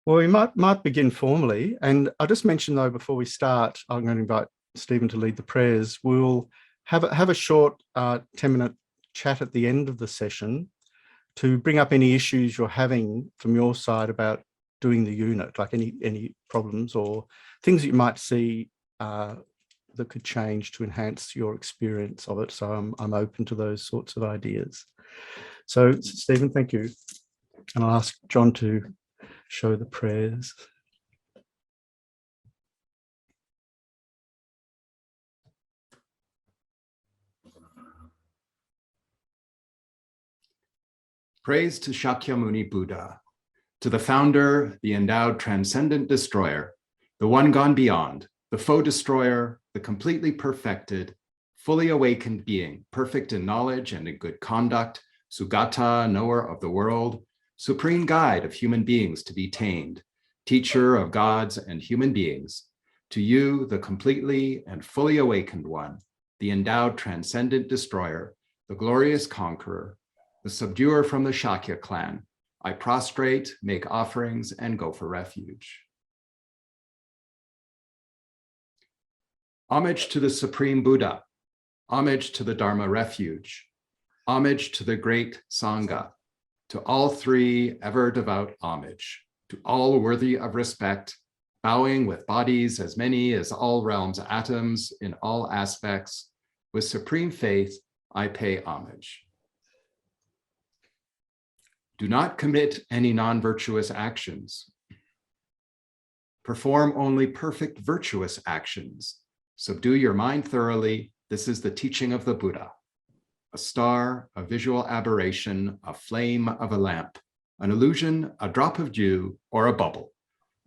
Well, we might begin formally, and I'll just mention though before we start, I'm going to invite Stephen to lead the prayers. We'll have a short 10-minute chat at the end of the session to bring up any issues you're having from your side about doing the unit, like any problems or things that you might see that could change to enhance your experience of it. So I'm open to those sorts of ideas. So Stephen, thank you. And I'll ask John to show the prayers. Praise to Shakyamuni Buddha, to the founder, the endowed transcendent destroyer, the one gone beyond, the foe destroyer, the completely perfected, fully awakened being, perfect in knowledge and in good conduct, Sugata, knower of the world, supreme guide of human beings to be tamed, teacher of gods and human beings, to you, the completely and fully awakened one, the endowed transcendent destroyer, the glorious conqueror, the subduer from the Shakya clan, I prostrate, make offerings, and go for refuge. Homage to the Supreme Buddha, homage to the Dharma refuge, homage to the great Sangha, to all three ever devout homage, to all worthy of respect, bowing with bodies as many as all realms atoms in all aspects, with supreme faith, I pay homage. Do not commit any non-virtuous actions. Perform only perfect virtuous actions. Subdue your mind thoroughly. This is the teaching of the Buddha. A star, a visual aberration, a flame of a lamp, an illusion, a drop of dew, or a bubble,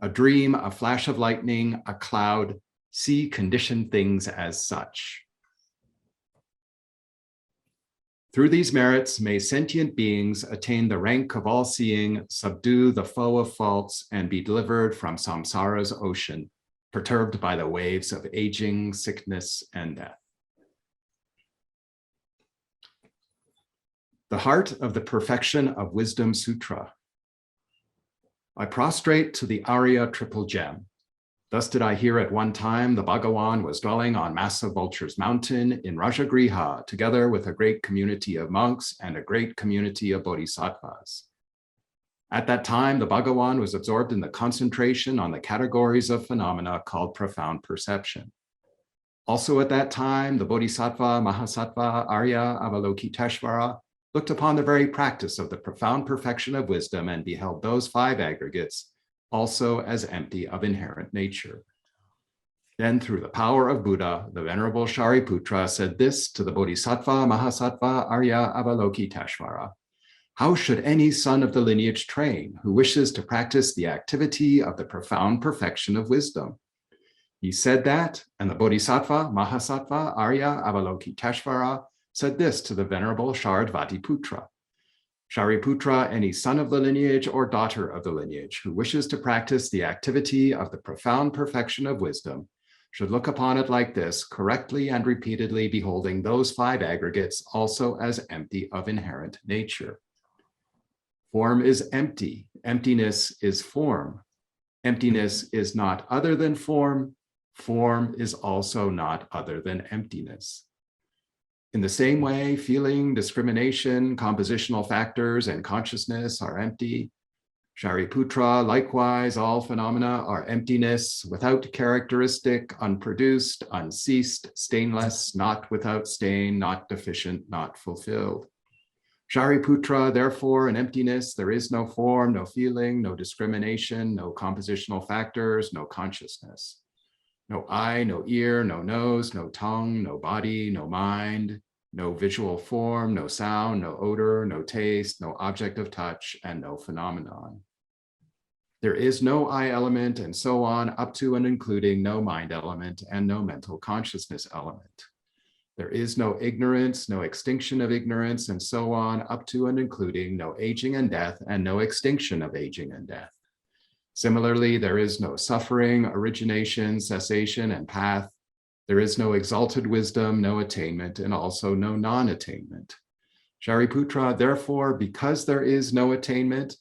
a dream, a flash of lightning, a cloud, see conditioned things as such. Through these merits, may sentient beings attain the rank of all-seeing, subdue the foe of faults, and be delivered from samsara's ocean, perturbed by the waves of aging, sickness, and death. The heart of the Perfection of Wisdom Sutra. I prostrate to the Arya Triple Gem. Thus did I hear at one time the Bhagawan was dwelling on Massive Vulture's Mountain in Rajagriha, together with a great community of monks and a great community of bodhisattvas. At that time, the Bhagawan was absorbed in the concentration on the categories of phenomena called profound perception. Also at that time, the bodhisattva, mahasattva, Arya, Avalokiteshvara looked upon the very practice of the profound perfection of wisdom and beheld those five aggregates also as empty of inherent nature. Then through the power of Buddha, the Venerable Shariputra said this to the Bodhisattva, Mahasattva, Arya, Avalokiteshvara. How should any son of the lineage train who wishes to practice the activity of the profound perfection of wisdom? He said that, and the Bodhisattva, Mahasattva, Arya, Avalokiteshvara said this to the Venerable Sharadvatiputra. Shariputra, any son of the lineage or daughter of the lineage who wishes to practice the activity of the profound perfection of wisdom should look upon it like this, correctly and repeatedly beholding those five aggregates also as empty of inherent nature. Form is empty. Emptiness is form. Emptiness is not other than form. Form is also not other than emptiness. In the same way, feeling, discrimination, compositional factors, and consciousness are empty. Shariputra, likewise, all phenomena are emptiness, without characteristic, unproduced, unceased, stainless, not without stain, not deficient, not fulfilled. Shariputra, therefore, in emptiness, there is no form, no feeling, no discrimination, no compositional factors, no consciousness. No eye, no ear, no nose, no tongue, no body, no mind, no visual form, no sound, no odor, no taste, no object of touch, and no phenomenon. There is no I element, and so on, up to and including no mind element and no mental consciousness element. There is no ignorance, no extinction of ignorance, and so on, up to and including no aging and death and no extinction of aging and death. Similarly, there is no suffering, origination, cessation, and path. There is no exalted wisdom, no attainment, and also no non-attainment. Shariputra, therefore, because there is no attainment,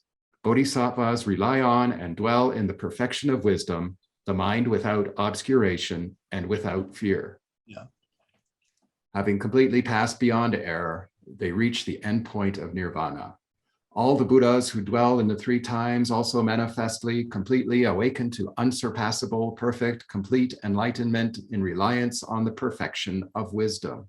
Bodhisattvas rely on and dwell in the perfection of wisdom, the mind without obscuration and without fear. Yeah. Having completely passed beyond error, they reach the end point of nirvana. All the Buddhas who dwell in the three times also manifestly, completely awaken to unsurpassable, perfect, complete enlightenment in reliance on the perfection of wisdom.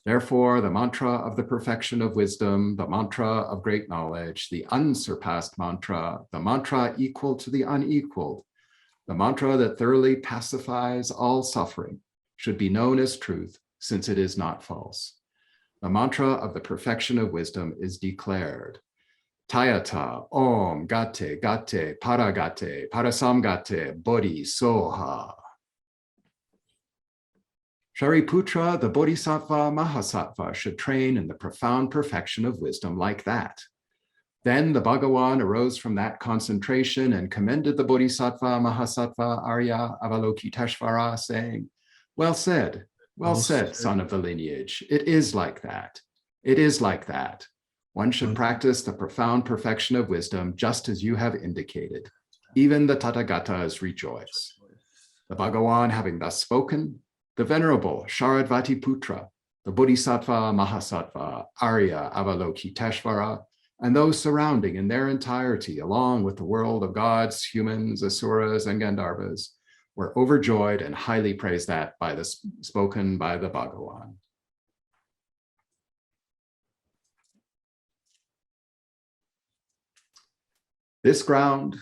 Therefore, the mantra of the perfection of wisdom, the mantra of great knowledge, the unsurpassed mantra, the mantra equal to the unequaled, the mantra that thoroughly pacifies all suffering, should be known as truth, since it is not false. The mantra of the perfection of wisdom is declared. Tayata, Om, Gate, Gate, Paragate, Parasamgate, Bodhi, Soha. Shariputra, the Bodhisattva Mahasattva, should train in the profound perfection of wisdom like that. Then the Bhagawan arose from that concentration and commended the Bodhisattva Mahasattva Arya Avalokiteshvara, saying, well said, son of the lineage. It is like that. It is like that. One should practice the profound perfection of wisdom just as you have indicated. Even the Tathagatas rejoice. The Bhagawan having thus spoken, the venerable Sharadvati Putra, the Bodhisattva Mahasattva Arya Avalokiteshvara, and those surrounding in their entirety, along with the world of gods, humans, asuras, and Gandharvas, were overjoyed and highly praised that by the spoken by the Bhagawan. This ground,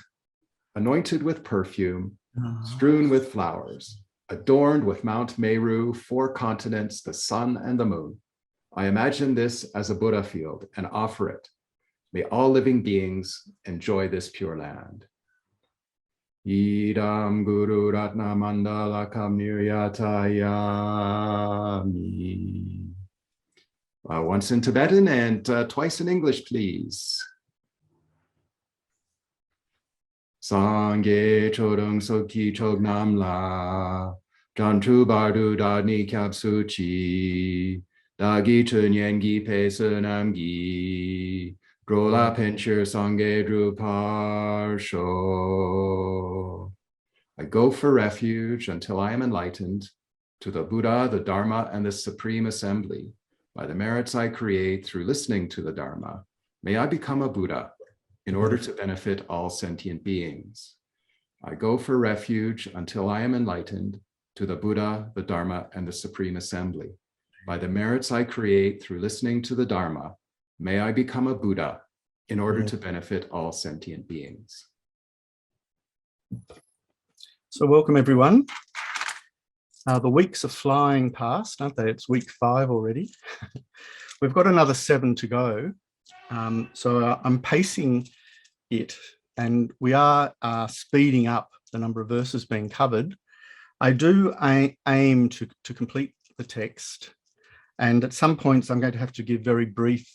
anointed with perfume, strewn with flowers, adorned with Mount Meru, 4 continents, the sun and the moon. I imagine this as a Buddha field and offer it. May all living beings enjoy this pure land. Idam Guru Ratna Mandala Kam Niryatayami. Once in Tibetan and twice in English, please. Sangye Chodong Soki Chognam La Jantu Bardu Dadni Kyapsuchi Dagi Chunyengi Pesunamgi Drola Pincher Sangye Druparsho. I go for refuge until I am enlightened to the Buddha, the Dharma, and the Supreme Assembly. By the merits I create through listening to the Dharma, may I become a Buddha in order to benefit all sentient beings. I go for refuge until I am enlightened to the Buddha, the Dharma, and the Supreme Assembly. By the merits I create through listening to the Dharma, may I become a Buddha in order to benefit all sentient beings. So welcome everyone. The weeks are flying past, aren't they? It's week 5 already. We've got another 7 to go. So I'm pacing it, and we are speeding up the number of verses being covered. I do aim to complete the text, and at some points I'm going to have to give very brief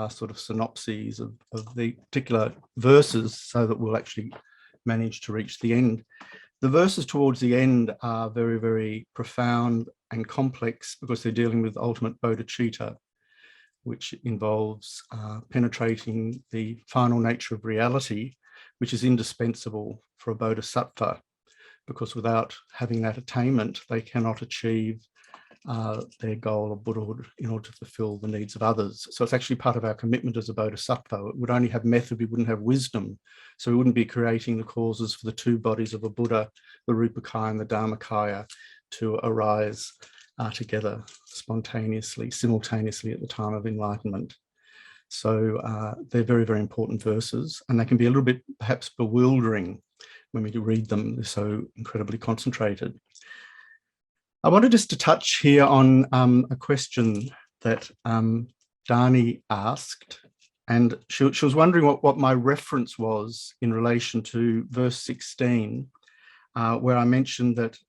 sort of synopses of the particular verses so that we'll actually manage to reach the end. The verses towards the end are very, very profound and complex because they're dealing with ultimate bodhicitta, which involves penetrating the final nature of reality, which is indispensable for a bodhisattva, because without having that attainment, they cannot achieve their goal of Buddhahood in order to fulfill the needs of others. So it's actually part of our commitment as a bodhisattva. It would only have method, we wouldn't have wisdom. So we wouldn't be creating the causes for the 2 bodies of a Buddha, the Rupakaya and the Dharmakaya, to arise together spontaneously, simultaneously at the time of enlightenment. So they're very, very important verses, and they can be a little bit perhaps bewildering when we read them. They're so incredibly concentrated. I wanted just to touch here on a question that Dani asked, and she was wondering what my reference was in relation to verse 16, where I mentioned that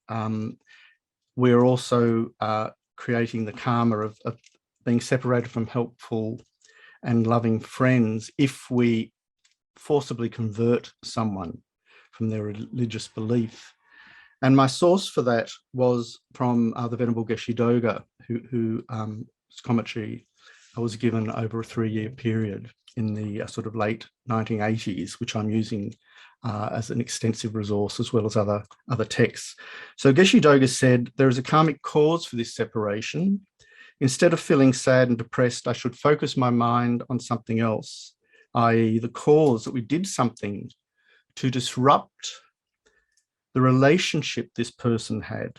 we're also creating the karma of being separated from helpful and loving friends if we forcibly convert someone from their religious belief. And my source for that was from the Venerable Geshe Doga, whose commentary was given over a 3-year period. in the sort of late 1980s, which I'm using as an extensive resource as well as other texts. So Geshe Doga said, there is a karmic cause for this separation. Instead of feeling sad and depressed, I should focus my mind on something else, i.e. the cause that we did something to disrupt the relationship this person had,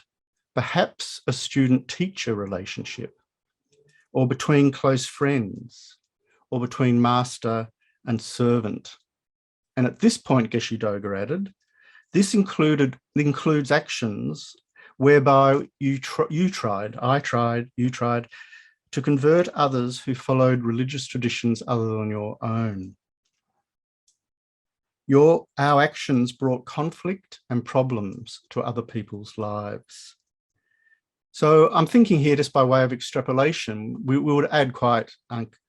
perhaps a student-teacher relationship, or between close friends, or between master and servant. And at this point, Geshe Doga added, this includes actions whereby you tried to convert others who followed religious traditions other than your own. Our actions brought conflict and problems to other people's lives. So I'm thinking here, just by way of extrapolation, we would add quite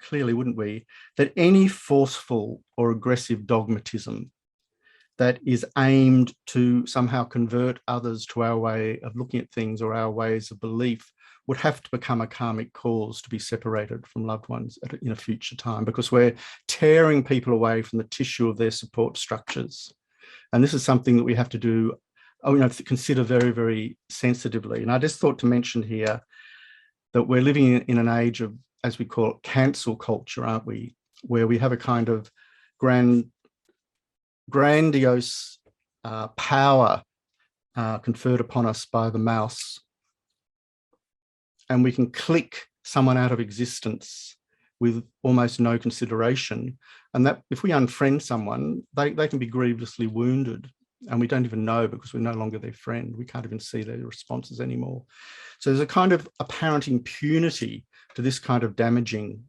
clearly, wouldn't we, that any forceful or aggressive dogmatism that is aimed to somehow convert others to our way of looking at things or our ways of belief would have to become a karmic cause to be separated from loved ones in a future time, because we're tearing people away from the tissue of their support structures. And this is something that we have to do, to consider very, very sensitively. And I just thought to mention here that we're living in an age of, as we call it, cancel culture, aren't we? Where we have a kind of grandiose power conferred upon us by the mouse. And we can click someone out of existence with almost no consideration. And that if we unfriend someone, they can be grievously wounded. And we don't even know, because we're no longer their friend. We can't even see their responses anymore. So there's a kind of apparent impunity to this kind of damaging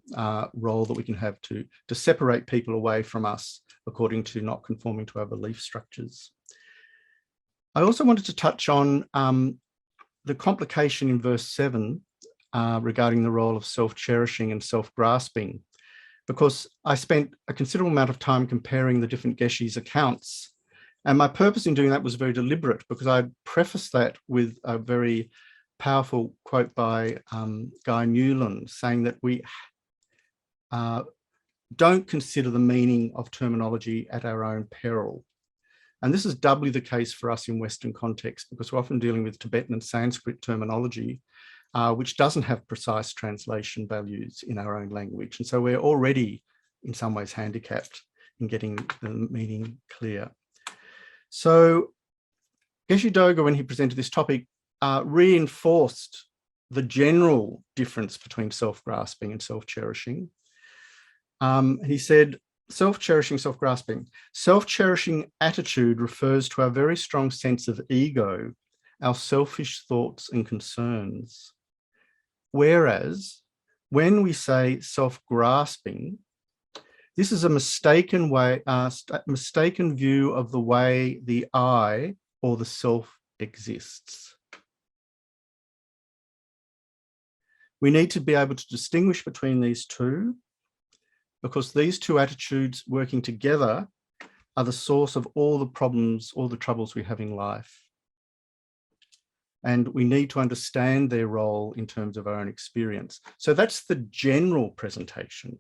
role that we can have to separate people away from us according to not conforming to our belief structures. I also wanted to touch on the complication in verse 7 regarding the role of self-cherishing and self-grasping, because I spent a considerable amount of time comparing the different Geshe's accounts. And my purpose in doing that was very deliberate, because I prefaced that with a very powerful quote by Guy Newland, saying that we don't consider the meaning of terminology at our own peril. And this is doubly the case for us in Western context, because we're often dealing with Tibetan and Sanskrit terminology, which doesn't have precise translation values in our own language. And so we're already in some ways handicapped in getting the meaning clear. So Geshe Doga, when he presented this topic, reinforced the general difference between self-grasping and self-cherishing. He said, self-cherishing, self-grasping. Self-cherishing attitude refers to our very strong sense of ego, our selfish thoughts and concerns. Whereas when we say self-grasping, this is a mistaken view of the way the I or the self exists. We need to be able to distinguish between these two, because these two attitudes working together are the source of all the problems, all the troubles we have in life. And we need to understand their role in terms of our own experience. So that's the general presentation.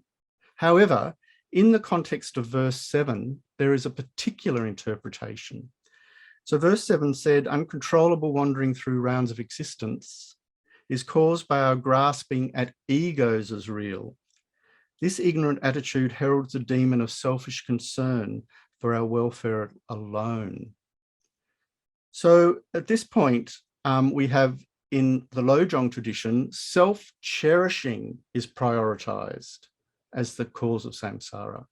However, in the context of verse 7, there is a particular interpretation. So verse 7 said, uncontrollable wandering through rounds of existence is caused by our grasping at egos as real. This ignorant attitude heralds a demon of selfish concern for our welfare alone. So at this point, we have in the lojong tradition, self-cherishing is prioritized as the cause of samsara,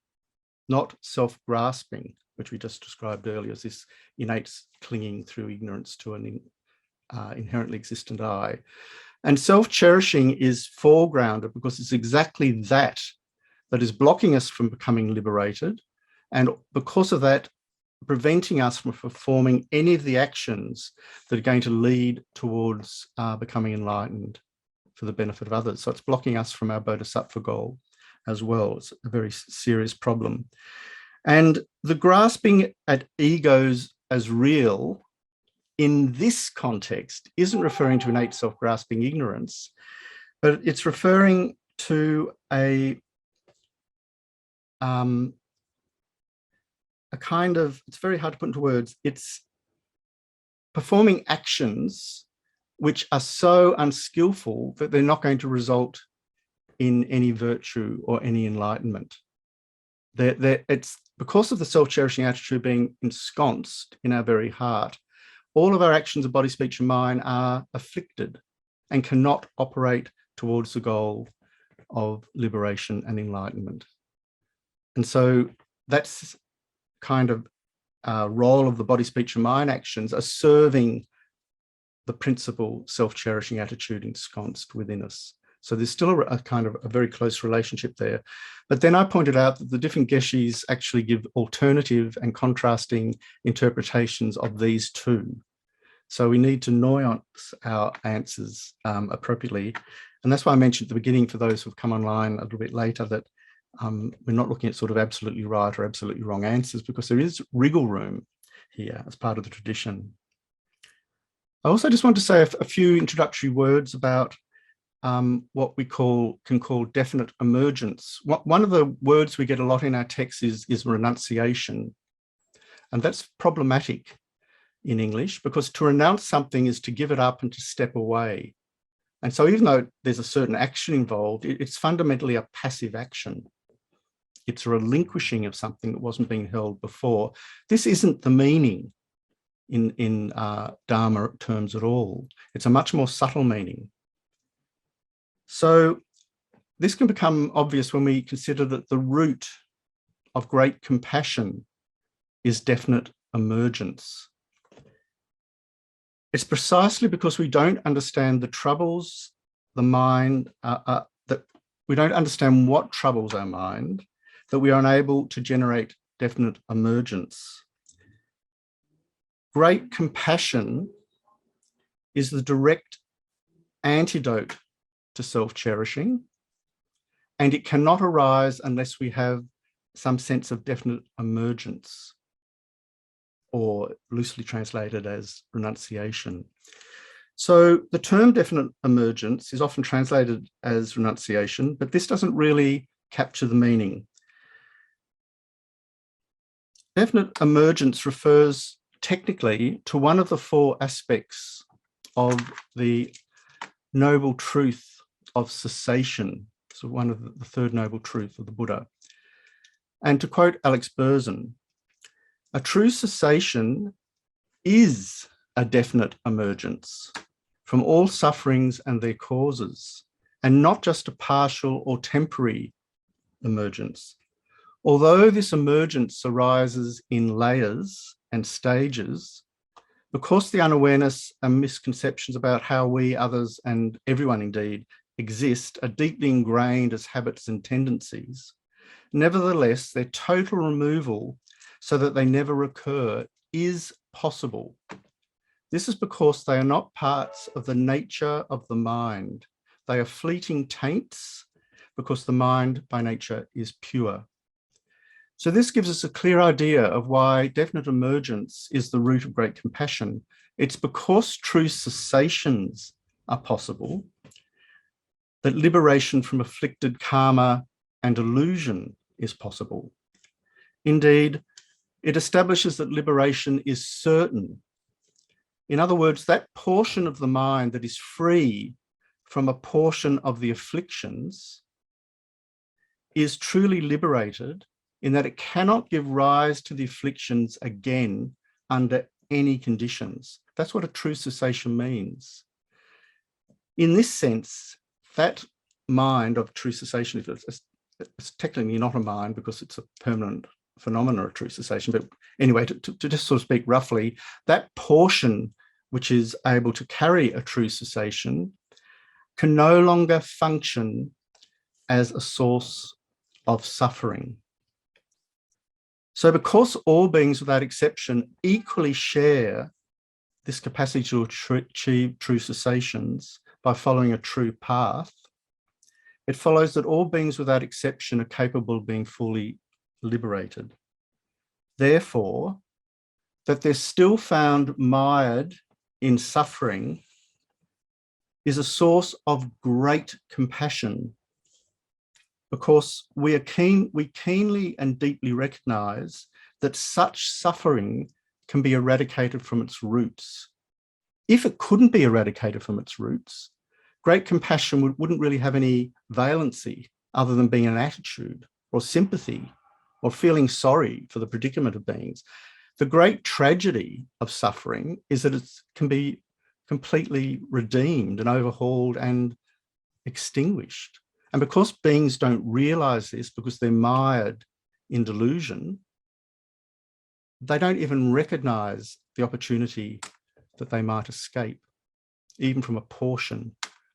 not self-grasping, which we just described earlier as this innate clinging through ignorance to an inherently existent I. And self-cherishing is foregrounded because it's exactly that is blocking us from becoming liberated, and because of that, preventing us from performing any of the actions that are going to lead towards becoming enlightened for the benefit of others. So it's blocking us from our bodhisattva goal as well. It's a very serious problem. And the grasping at egos as real in this context isn't referring to innate self-grasping ignorance, but it's referring to a a kind of, it's very hard to put into words, it's performing actions which are so unskillful that they're not going to result in any virtue or any enlightenment. It's because of the self-cherishing attitude being ensconced in our very heart, all of our actions of body, speech, and mind are afflicted and cannot operate towards the goal of liberation and enlightenment. And so that's kind of role of the body, speech, and mind actions are serving the principal self-cherishing attitude ensconced within us. So there's still a kind of a very close relationship there. But then I pointed out that the different geshes actually give alternative and contrasting interpretations of these two. So we need to nuance our answers appropriately. And that's why I mentioned at the beginning, for those who've come online a little bit later, that we're not looking at sort of absolutely right or absolutely wrong answers, because there is wriggle room here as part of the tradition. I also just want to say a few introductory words about what we can call definite emergence. One of the words we get a lot in our texts is renunciation. And that's problematic in English, because to renounce something is to give it up and to step away. And so even though there's a certain action involved, it's fundamentally a passive action. It's a relinquishing of something that wasn't being held before. This isn't the meaning in Dharma terms at all. It's a much more subtle meaning. So this can become obvious when we consider that the root of great compassion is definite emergence. It's precisely because we don't understand the troubles the mind, that we don't understand what troubles our mind, that we are unable to generate definite emergence. Great compassion is the direct antidote to self-cherishing, and it cannot arise unless we have some sense of definite emergence, or loosely translated as renunciation. So the term definite emergence is often translated as renunciation, but this doesn't really capture the meaning. Definite emergence refers technically to one of the four aspects of the noble truth of cessation. So one of the third noble truth of the Buddha. And to quote Alex Berzin, a true cessation is a definite emergence from all sufferings and their causes, and not just a partial or temporary emergence. Although this emergence arises in layers and stages, because the unawareness and misconceptions about how we, others, and everyone indeed exist are deeply ingrained as habits and tendencies, nevertheless, their total removal so that they never recur is possible. This is because they are not parts of the nature of the mind. They are fleeting taints because the mind by nature is pure. So this gives us a clear idea of why definite emergence is the root of great compassion. It's because true cessations are possible that liberation from afflicted karma and illusion is possible. Indeed, it establishes that liberation is certain. In other words, that portion of the mind that is free from a portion of the afflictions is truly liberated, in that it cannot give rise to the afflictions again under any conditions. That's what a true cessation means. In this sense, that mind of true cessation, it's technically not a mind because it's a permanent phenomena of true cessation, but anyway, to just sort of speak roughly, that portion which is able to carry a true cessation can no longer function as a source of suffering. So because all beings without exception equally share this capacity to achieve true cessations by following a true path, it follows that all beings without exception are capable of being fully liberated. Therefore, that they're still found mired in suffering is a source of great compassion, because we keenly and deeply recognize that such suffering can be eradicated from its roots. If it couldn't be eradicated from its roots, great compassion wouldn't really have any valency other than being an attitude or sympathy or feeling sorry for the predicament of beings. The great tragedy of suffering is that it can be completely redeemed and overhauled and extinguished. And because beings don't realize this, because they're mired in delusion, they don't even recognize the opportunity that they might escape, even from a portion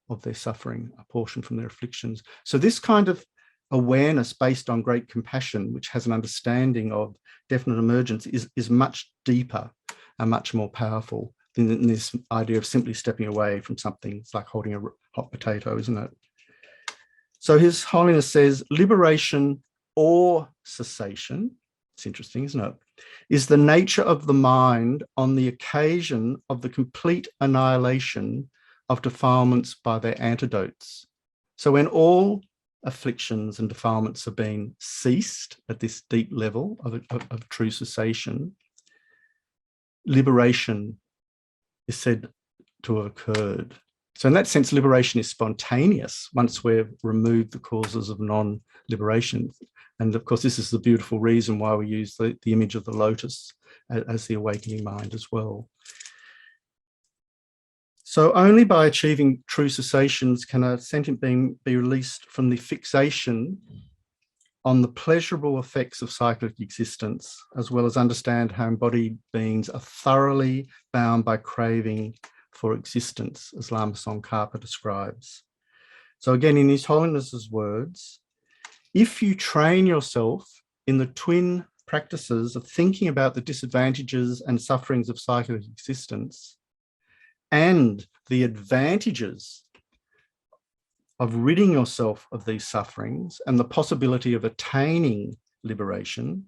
of their suffering, a portion from their afflictions. So this kind of awareness based on great compassion, which has an understanding of definite emergence, is much deeper and much more powerful than this idea of simply stepping away from something. It's like holding a hot potato, isn't it? So His Holiness says, liberation or cessation, it's interesting, isn't it, is the nature of the mind on the occasion of the complete annihilation of defilements by their antidotes. So when all afflictions and defilements have been ceased at this deep level of true cessation, liberation is said to have occurred. So in that sense, liberation is spontaneous once we've removed the causes of non-liberation. And of course, this is the beautiful reason why we use the image of the lotus as the awakening mind as well. So only by achieving true cessations can a sentient being be released from the fixation on the pleasurable effects of cyclic existence, as well as understand how embodied beings are thoroughly bound by craving for existence, as Lama Tsongkhapa describes. So again, in His Holiness's words, if you train yourself in the twin practices of thinking about the disadvantages and sufferings of cyclic existence and the advantages of ridding yourself of these sufferings and the possibility of attaining liberation,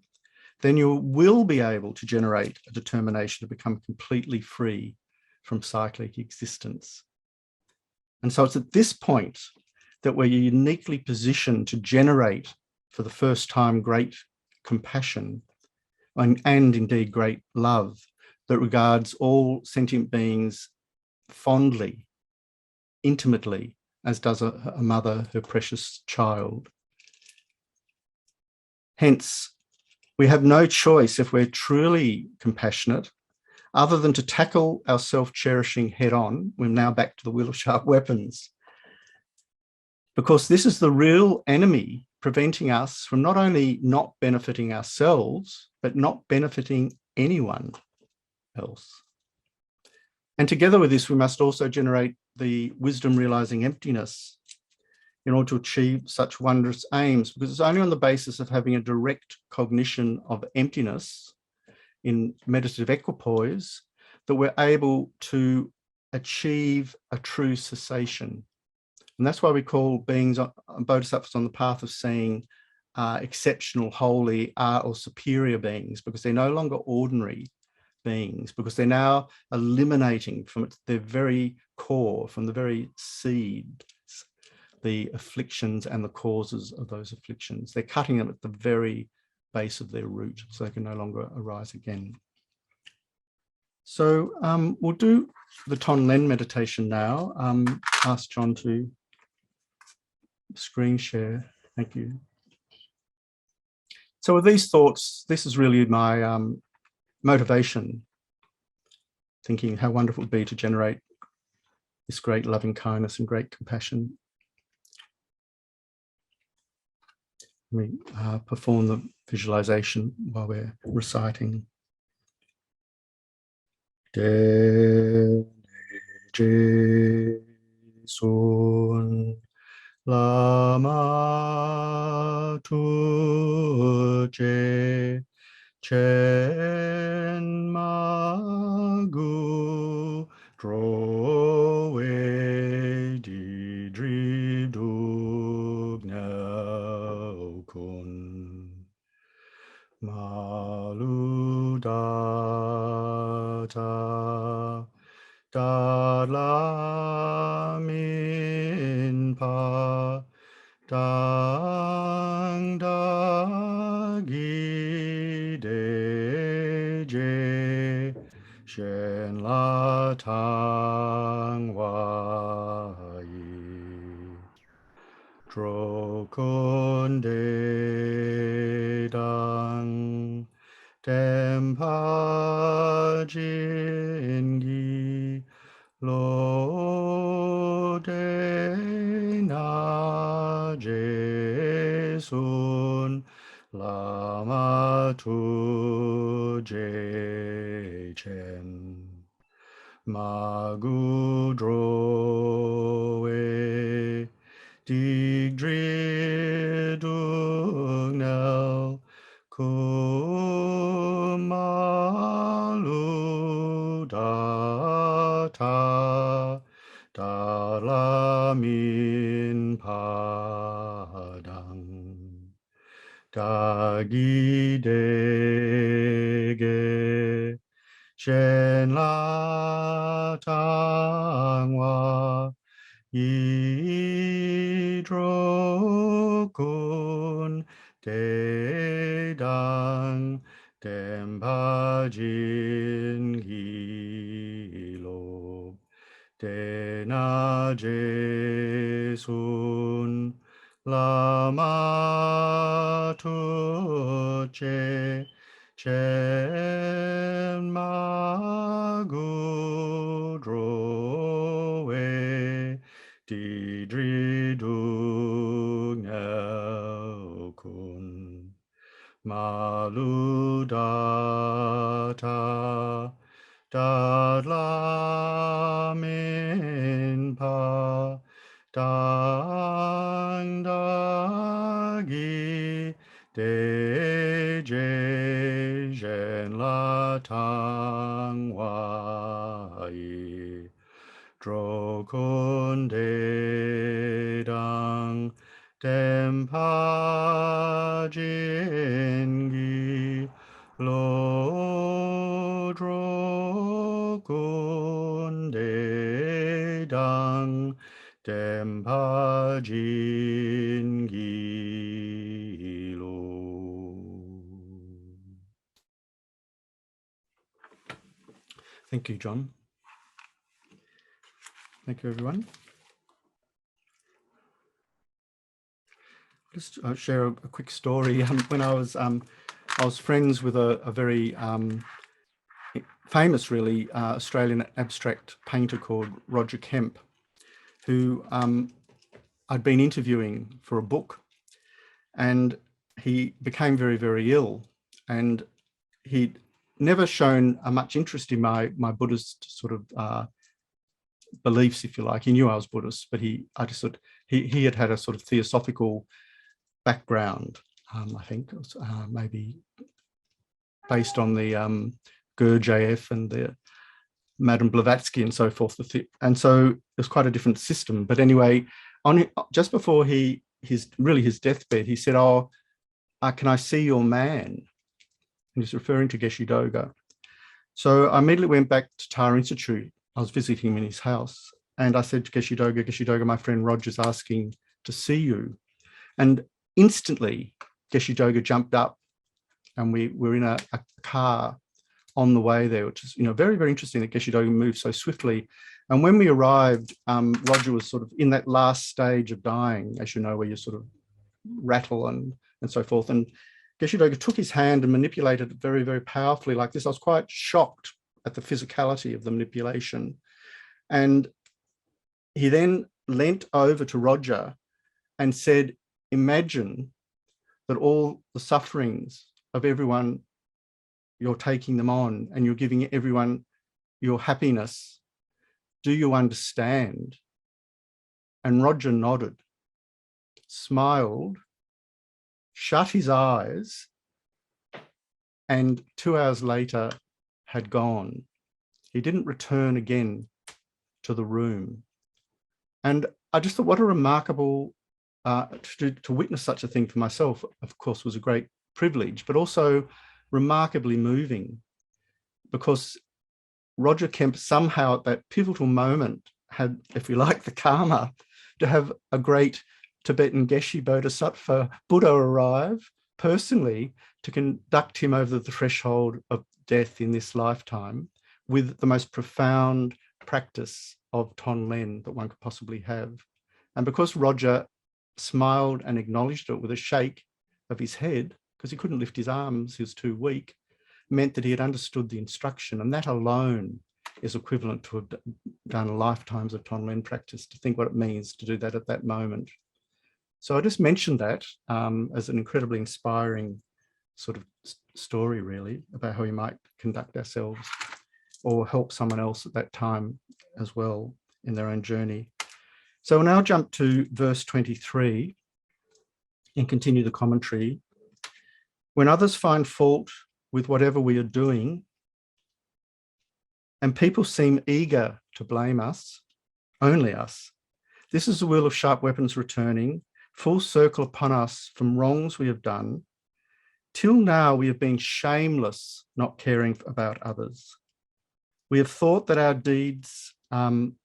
then you will be able to generate a determination to become completely free from cyclic existence. And so it's at this point that we're uniquely positioned to generate for the first time great compassion and indeed great love that regards all sentient beings fondly, intimately, as does a mother her precious child. Hence, we have no choice, if we're truly compassionate, other than to tackle our self-cherishing head on. We're now back to the wheel of sharp weapons, because this is the real enemy preventing us from not only not benefiting ourselves, but not benefiting anyone else. And together with this, we must also generate the wisdom realizing emptiness in order to achieve such wondrous aims, because it's only on the basis of having a direct cognition of emptiness in meditative equipoise that we're able to achieve a true cessation. And that's why we call beings bodhisattvas on the path of seeing exceptional, holy, or superior beings, because they're no longer ordinary beings, because they're now eliminating from their very core, from the very seed, the afflictions and the causes of those afflictions. They're cutting them at the very base of their root, so they can no longer arise again. So we'll do the Tonlen meditation now. Ask John to screen share. Thank you. So with these thoughts, this is really my motivation, thinking how wonderful it would be to generate this great loving kindness and great compassion. We perform the visualization while we're reciting. De Sun Lama Tuje Chen Magu Drowe Di Dri Dugnau Kun Maludata Dalamin Pa Da je shen la tang wai dro kun de dang dem pa jin gi lo de na je sun lama tu je chen ma gu dro e dig dri dung nel kumalu da ta da la min padang da gi de ge shen la tang wa yi dro kun de dang dem pa jin gi lo de na je sun lama tu che chen ma gu dro we di dri du ngao kun ma lu da ta da la min pa dang da gi de je zhen la tang wai dro kun de dang dem pa jin gi lo dro kun de dang dem pa jin gi lo. Thank you, John. Thank you, everyone. Just share a quick story. When I was friends with a very famous, really, Australian abstract painter called Roger Kemp, who I'd been interviewing for a book, and he became very, very ill, and he'd never shown much interest in my Buddhist sort of beliefs, if you like. He knew I was Buddhist, but he had had a sort of theosophical background. I think it was maybe based on the Gurdjieff and the Madame Blavatsky and so forth. And so it was quite a different system. But anyway, just before his deathbed, he said, "Oh, can I see your man?" And he's referring to Geshe Doga. So I immediately went back to Tara Institute. I was visiting him in his house, and I said to Geshe Doga, my friend Roger's asking to see you. And instantly, Geshe Doga jumped up, and we were in a car on the way there, which is, very, very interesting that Geshe Doga moved so swiftly. And when we arrived, Roger was sort of in that last stage of dying, as you know, where you sort of rattle and so forth. And Geshe Doga took his hand and manipulated it very, very powerfully like this. I was quite shocked at the physicality of the manipulation. And he then leant over to Roger and said, "Imagine that all the sufferings of everyone, you're taking them on and you're giving everyone your happiness. Do you understand?" And Roger nodded, smiled, shut his eyes, and 2 hours later had gone. He didn't return again to the room. And I just thought, what a remarkable, to witness such a thing for myself, of course, was a great privilege, but also remarkably moving, because Roger Kemp somehow at that pivotal moment had, if you like, the karma to have a great Tibetan Geshe Bodhisattva Buddha arrive personally to conduct him over the threshold of death in this lifetime with the most profound practice of Tonglen that one could possibly have. And because Roger smiled and acknowledged it with a shake of his head, because he couldn't lift his arms, he was too weak, meant that he had understood the instruction. And that alone is equivalent to have done lifetimes of Tonglen practice, to think what it means to do that at that moment. So I just mentioned that as an incredibly inspiring sort of story, really, about how we might conduct ourselves or help someone else at that time as well in their own journey. So we'll now jump to verse 23 and continue the commentary. When others find fault with whatever we are doing, and people seem eager to blame us, only us, this is the wheel of sharp weapons returning, full circle upon us from wrongs we have done. Till now we have been shameless, not caring about others. We have thought that our deeds did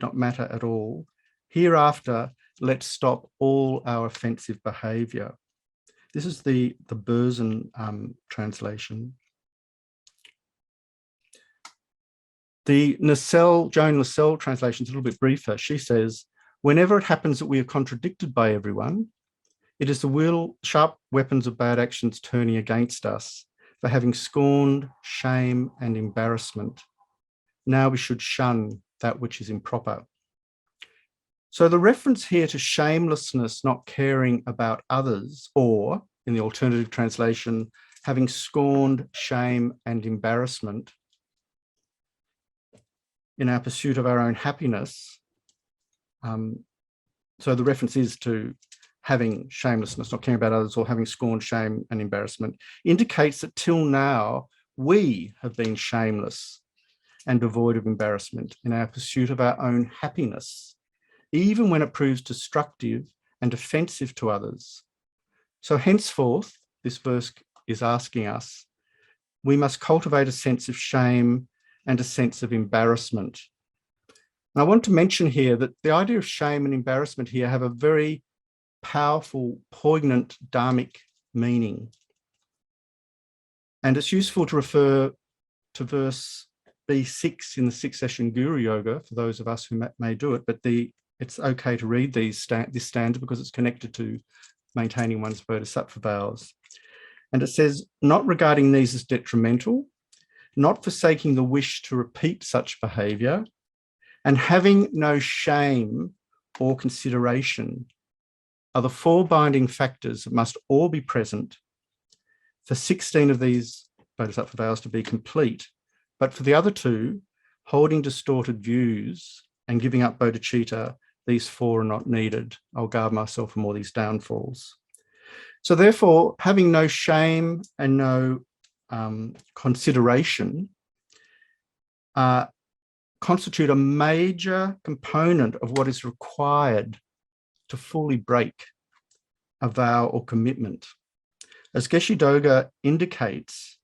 not matter at all. Hereafter, let's stop all our offensive behaviour. This is the Burzen translation. The Joan Lascelles translation is a little bit briefer. She says, whenever it happens that we are contradicted by everyone, it is the sharp weapons of bad actions turning against us for having scorned shame and embarrassment. Now we should shun that which is improper. So the reference here to shamelessness, not caring about others, or in the alternative translation, having scorned shame and embarrassment in our pursuit of our own happiness. So the reference is to having shamelessness, not caring about others, or having scorned shame and embarrassment, indicates that till now we have been shameless and devoid of embarrassment in our pursuit of our own happiness, even when it proves destructive and offensive to others. So henceforth, this verse is asking us, we must cultivate a sense of shame and a sense of embarrassment. And I want to mention here that the idea of shame and embarrassment here have a very powerful, poignant dharmic meaning. And it's useful to refer to verse B6 in the Cessation Guru Yoga for those of us who may do it, but it's okay to read this stanza because it's connected to maintaining one's bodhisattva vows. And it says, not regarding these as detrimental, not forsaking the wish to repeat such behaviour, and having no shame or consideration are the four binding factors that must all be present for 16 of these bodhisattva vows to be complete. But for the other two, holding distorted views and giving up bodhicitta, these four are not needed. I'll guard myself from all these downfalls. So therefore, having no shame and no consideration constitute a major component of what is required to fully break a vow or commitment. As Geshe Doga indicates,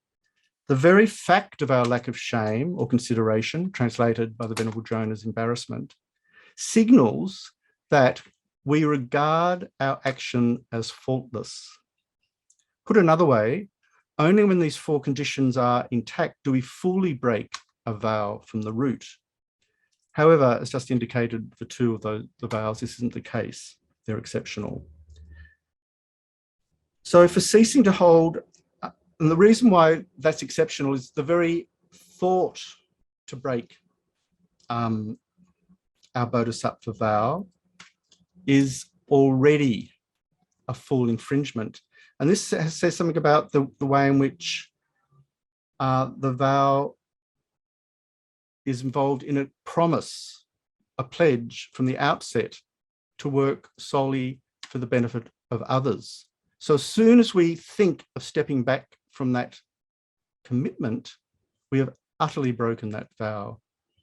the very fact of our lack of shame or consideration, translated by the Venerable Joan as embarrassment, signals that we regard our action as faultless. Put another way, only when these four conditions are intact do we fully break a vow from the root. However, as just indicated for two of the vows, this isn't the case. They're exceptional. So for ceasing to hold, and the reason why that's exceptional is the very thought to break our bodhisattva vow is already a full infringement. And this says something about the way in which the vow is involved in a promise, a pledge from the outset to work solely for the benefit of others. So as soon as we think of stepping back from that commitment, we have utterly broken that vow.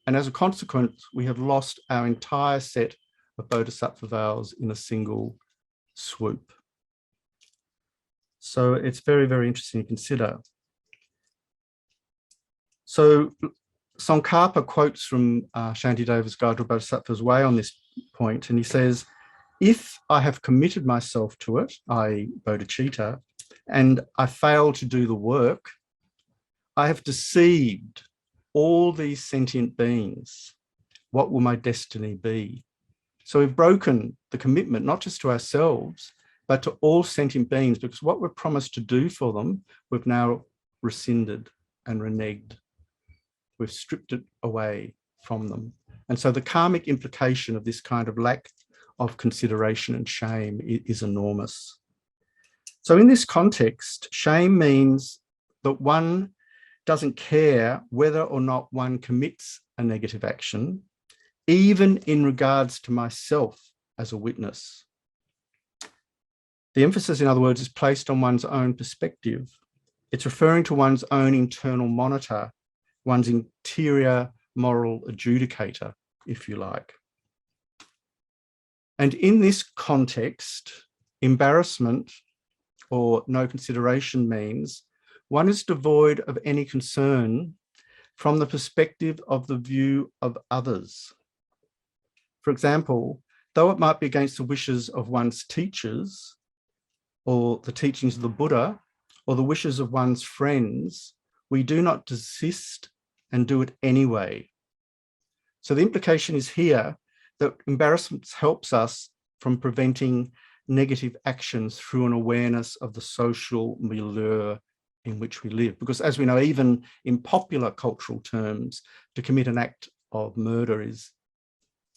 And as a consequence, we have lost our entire set of bodhisattva vows in a single swoop. So it's very, very interesting to consider. So Tsongkhapa quotes from Shantideva's Guide to Bodhisattva's Way on this point, and he says, if I have committed myself to it, i.e. bodhicitta, and I fail to do the work, I have deceived all these sentient beings. What will my destiny be? So we've broken the commitment, not just to ourselves, but to all sentient beings, because what we're promised to do for them, we've now rescinded and reneged. We've stripped it away from them. And so the karmic implication of this kind of lack of consideration and shame is enormous. So in this context, shame means that one doesn't care whether or not one commits a negative action, even in regards to myself as a witness. The emphasis, in other words, is placed on one's own perspective. It's referring to one's own internal monitor, one's interior moral adjudicator, if you like. And in this context, embarrassment or no consideration means one is devoid of any concern from the perspective of the view of others. For example, though it might be against the wishes of one's teachers or the teachings of the Buddha or the wishes of one's friends, we do not desist and do it anyway. So the implication is here that embarrassment helps us from preventing negative actions through an awareness of the social milieu in which we live. Because as we know, even in popular cultural terms, to commit an act of murder is,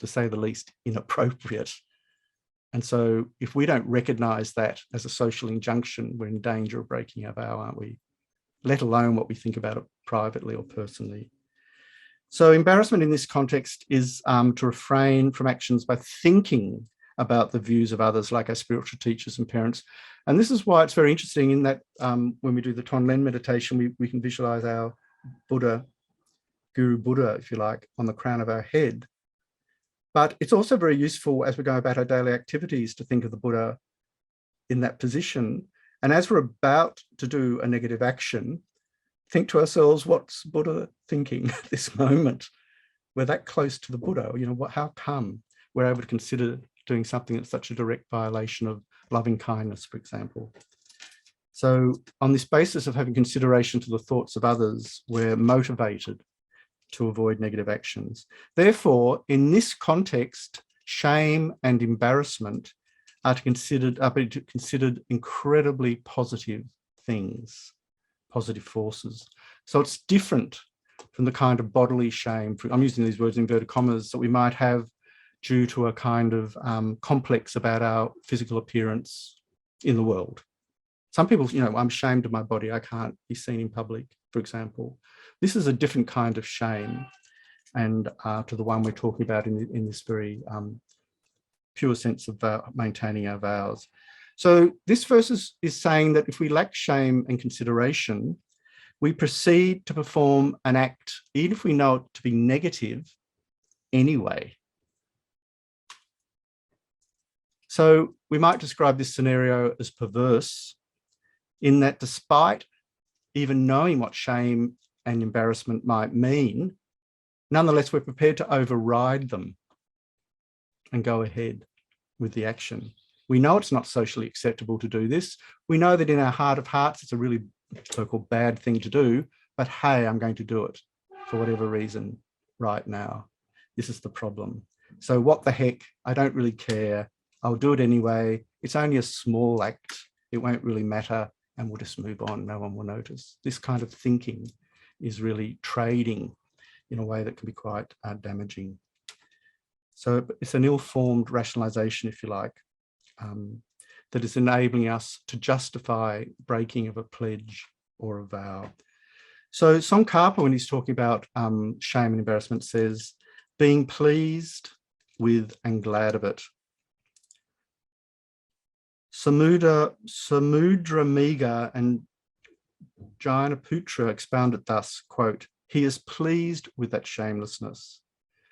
to say the least, inappropriate. And so if we don't recognize that as a social injunction, we're in danger of breaking our vow, aren't we? Let alone what we think about it privately or personally. So embarrassment in this context is to refrain from actions by thinking about the views of others, like our spiritual teachers and parents. And this is why it's very interesting in that when we do the Tonglen meditation, we can visualize our Buddha, Guru Buddha, if you like, on the crown of our head. But it's also very useful as we go about our daily activities to think of the Buddha in that position. And as we're about to do a negative action, think to ourselves, what's Buddha thinking at this moment? We're that close to the Buddha. You know, how come we're able to consider doing something that's such a direct violation of loving kindness, for example? So on this basis of having consideration to the thoughts of others, we're motivated to avoid negative actions. Therefore, in this context, shame and embarrassment are considered incredibly positive things, positive forces. So it's different from the kind of bodily shame, I'm using these words in inverted commas, that we might have due to a kind of complex about our physical appearance in the world. Some people, you know, I'm ashamed of my body, I can't be seen in public, for example. This is a different kind of shame, and to the one we're talking about in this very pure sense of maintaining our vows. So this verse is saying that if we lack shame and consideration, we proceed to perform an act, even if we know it to be negative, anyway. So we might describe this scenario as perverse in that despite even knowing what shame and embarrassment might mean, nonetheless, we're prepared to override them and go ahead with the action. We know it's not socially acceptable to do this. We know that in our heart of hearts, it's a really so-called bad thing to do, but hey, I'm going to do it for whatever reason right now. This is the problem. So what the heck, I don't really care. I'll do it anyway. It's only a small act. It won't really matter, and we'll just move on. No one will notice. This kind of thinking is really trading in a way that can be quite damaging. So it's an ill-formed rationalization, if you like, that is enabling us to justify breaking of a pledge or a vow. So Tsongkhapa, when he's talking about shame and embarrassment, says, being pleased with and glad of it. Samudramega and Jayanaputra expound it thus, quote, he is pleased with that shamelessness.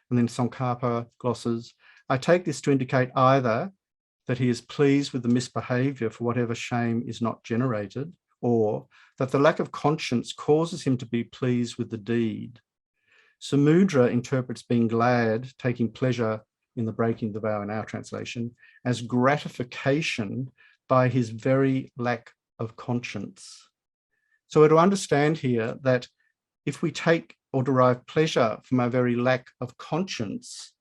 And then Tsongkhapa glosses, I take this to indicate either that he is pleased with the misbehavior for whatever shame is not generated, or that the lack of conscience causes him to be pleased with the deed. Samudra interprets being glad, taking pleasure in the breaking of the vow in our translation, as gratification by his very lack of conscience. So we're to understand here that if we take or derive pleasure from our very lack of conscience,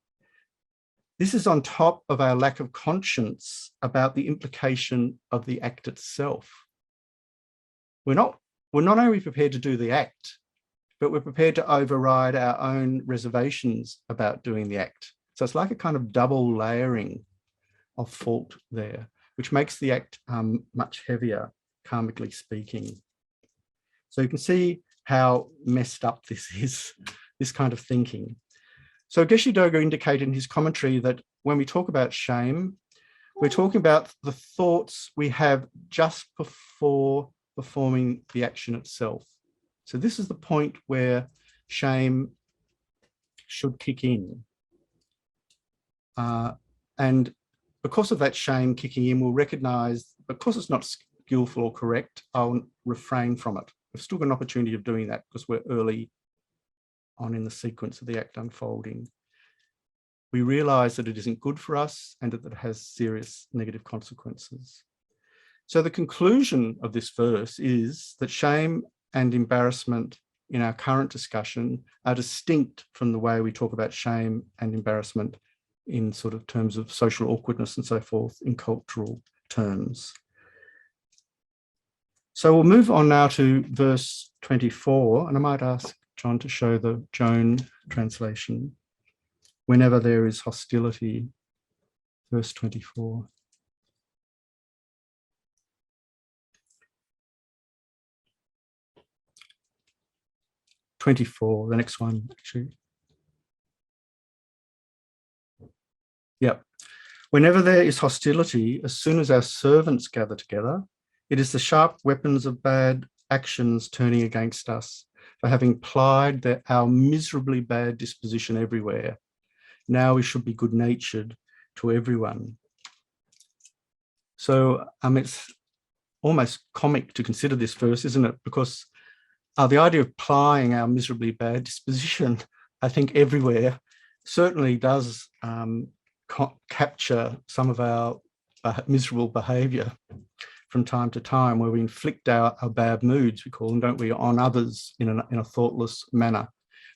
this is on top of our lack of conscience about the implication of the act itself. We're not only prepared to do the act, but we're prepared to override our own reservations about doing the act. So it's like a kind of double layering of fault there, which makes the act much heavier, karmically speaking. So you can see how messed up this is, this kind of thinking. So Geshe Doga indicated in his commentary that when we talk about shame, we're talking about the thoughts we have just before performing the action itself. So this is the point where shame should kick in. And because of that shame kicking in, we'll recognize, because it's not skillful or correct, I'll refrain from it. We've still got an opportunity of doing that because we're early on in the sequence of the act unfolding. We realize that it isn't good for us and that it has serious negative consequences. So the conclusion of this verse is that shame and embarrassment in our current discussion are distinct from the way we talk about shame and embarrassment in sort of terms of social awkwardness and so forth in cultural terms. So we'll move on now to verse 24, and I might ask John to show the Joan translation. Whenever there is hostility, verse 24. The next one, actually. Yep. Whenever there is hostility, as soon as our servants gather together, it is the sharp weapons of bad actions turning against us for having plied our miserably bad disposition everywhere. Now we should be good-natured to everyone. So it's almost comic to consider this verse, isn't it? Because the idea of plying our miserably bad disposition, I think everywhere, certainly does capture some of our miserable behaviour from time to time, where we inflict our bad moods, we call them, don't we, on others in a thoughtless manner.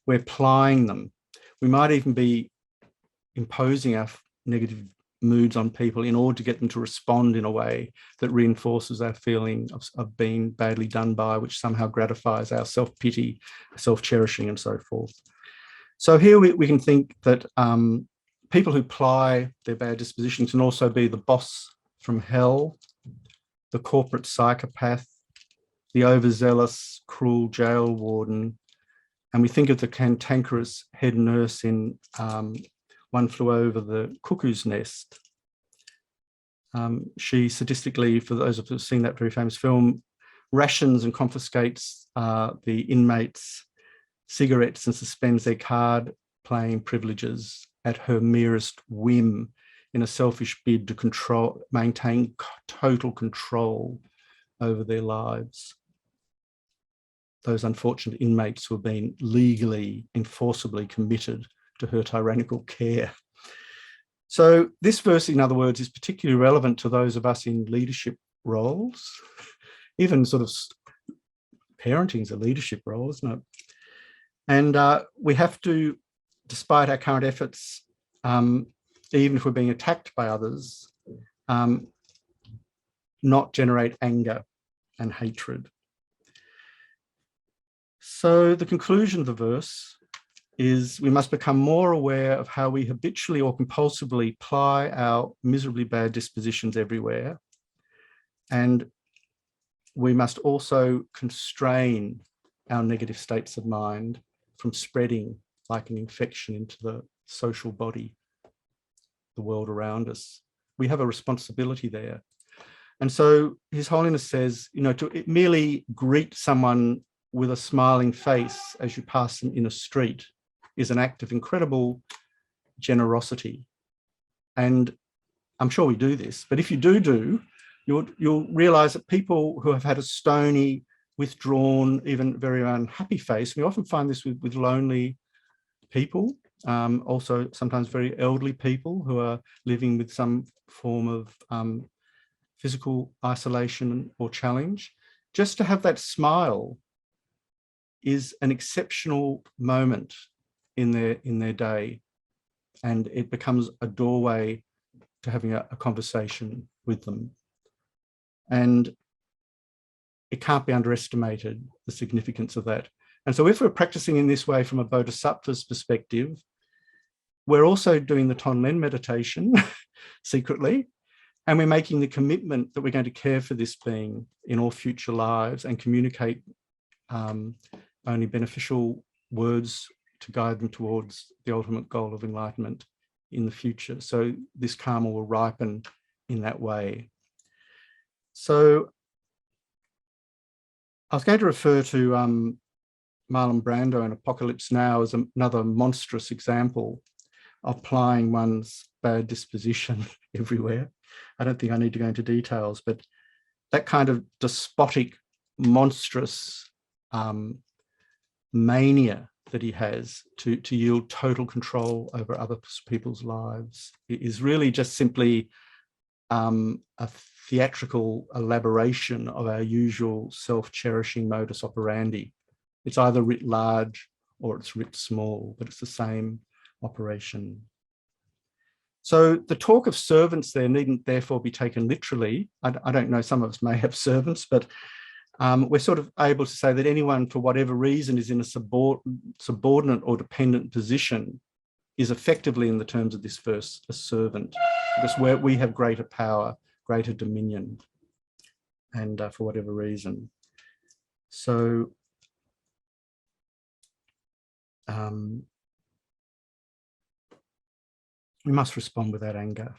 We're plying them. We might even be imposing our negative moods on people in order to get them to respond in a way that reinforces our feeling of being badly done by, which somehow gratifies our self-pity, self-cherishing, and so forth. So here we can think that people who ply their bad dispositions can also be the boss from hell, the corporate psychopath, the overzealous, cruel jail warden. And we think of the cantankerous head nurse in One Flew Over the Cuckoo's Nest. She sadistically, for those of us who've seen that very famous film, rations and confiscates the inmates' cigarettes and suspends their card-playing privileges at her merest whim in a selfish bid to maintain total control over their lives. Those unfortunate inmates who have been legally, enforceably committed to her tyrannical care. So this verse, in other words, is particularly relevant to those of us in leadership roles. Even sort of parenting is a leadership role, isn't it? And we have to, despite our current efforts, even if we're being attacked by others, not generate anger and hatred. So the conclusion of the verse is we must become more aware of how we habitually or compulsively ply our miserably bad dispositions everywhere. And we must also constrain our negative states of mind from spreading like an infection into the social body, the world around us. We have a responsibility there. And so His Holiness says, to merely greet someone with a smiling face as you pass them in a street is an act of incredible generosity. And I'm sure we do this, but if you do, you'll realize that people who have had a stony, withdrawn, even very unhappy face, we often find this with lonely people, also sometimes very elderly people who are living with some form of physical isolation or challenge. Just to have that smile is an exceptional moment in their day, and it becomes a doorway to having a conversation with them. And it can't be underestimated, the significance of that. And so if we're practicing in this way from a bodhisattva's perspective, we're also doing the Tonlen meditation secretly, and we're making the commitment that we're going to care for this being in all future lives and communicate only beneficial words to guide them towards the ultimate goal of enlightenment in the future. So this karma will ripen in that way. So I was going to refer to Marlon Brando in Apocalypse Now as another monstrous example of applying one's bad disposition everywhere. I don't think I need to go into details, but that kind of despotic, monstrous mania that he has to yield total control over other people's lives is really just simply a theatrical elaboration of our usual self-cherishing modus operandi. It's either writ large or it's writ small, but it's the same operation. So the talk of servants there needn't therefore be taken literally. I don't know, some of us may have servants, but we're sort of able to say that anyone, for whatever reason, is in a subordinate or dependent position is effectively, in the terms of this verse, a servant, because where we have greater power, greater dominion, and for whatever reason. So we must respond without anger.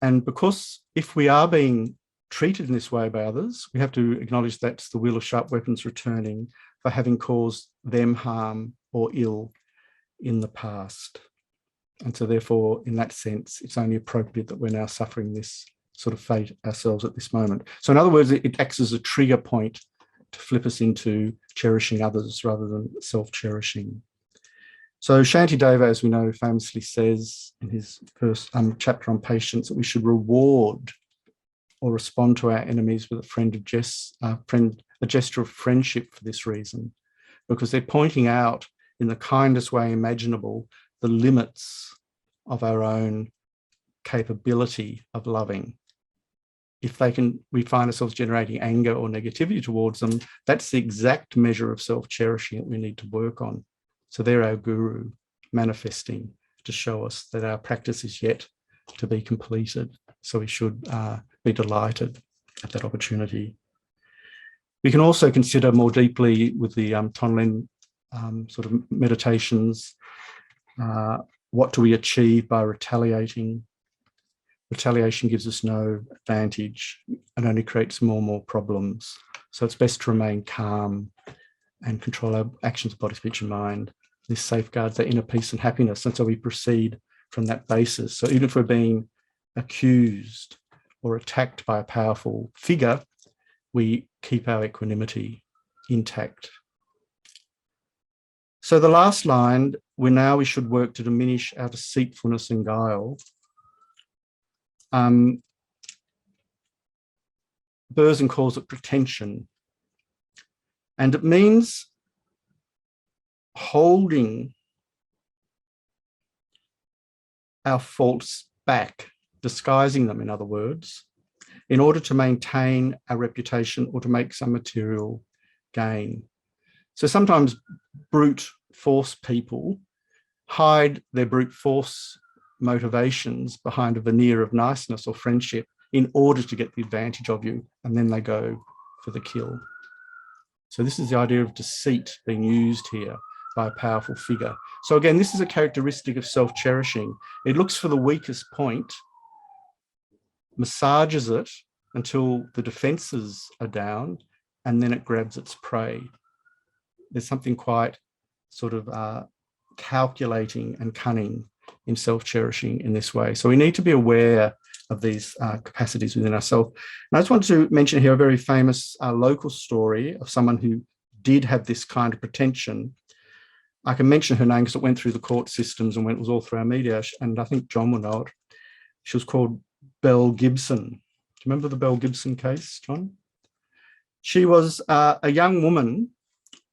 And because if we are being treated in this way by others, we have to acknowledge that's the wheel of sharp weapons returning for having caused them harm or ill in the past. And so therefore, in that sense, it's only appropriate that we're now suffering this sort of fate ourselves at this moment. So in other words, it acts as a trigger point to flip us into cherishing others rather than self-cherishing. So Shantideva, as we know, famously says in his first chapter on patience that we should reward or respond to our enemies with a gesture of friendship for this reason, because they're pointing out in the kindest way imaginable the limits of our own capability of loving. If we find ourselves generating anger or negativity towards them, that's the exact measure of self-cherishing that we need to work on. So they're our guru manifesting to show us that our practice is yet to be completed. So we should be delighted at that opportunity. We can also consider more deeply with the Tonlen sort of meditations, what do we achieve by retaliating? Retaliation gives us no advantage and only creates more and more problems. So it's best to remain calm and control our actions of body, speech, and mind. This safeguards our inner peace and happiness. And so we proceed from that basis. So even if we're being accused or attacked by a powerful figure, we keep our equanimity intact. So the last line, we should work to diminish our deceitfulness and guile. Berzin calls it pretension. And it means holding our faults back, disguising them, in other words, in order to maintain our reputation or to make some material gain. So sometimes brute force people hide their brute force motivations behind a veneer of niceness or friendship in order to get the advantage of you, and then they go for the kill. So this is the idea of deceit being used here by a powerful figure. So again, this is a characteristic of self-cherishing. It looks for the weakest point, massages it until the defenses are down, and then it grabs its prey. There's something quite sort of calculating and cunning in self-cherishing in this way. So we need to be aware of these capacities within ourselves. And I just want to mention here a very famous local story of someone who did have this kind of pretension. I can mention her name because it went through the court systems and was all through our media, and I think John will know it. She was called Belle Gibson. you remember the Belle Gibson case, John? She was a young woman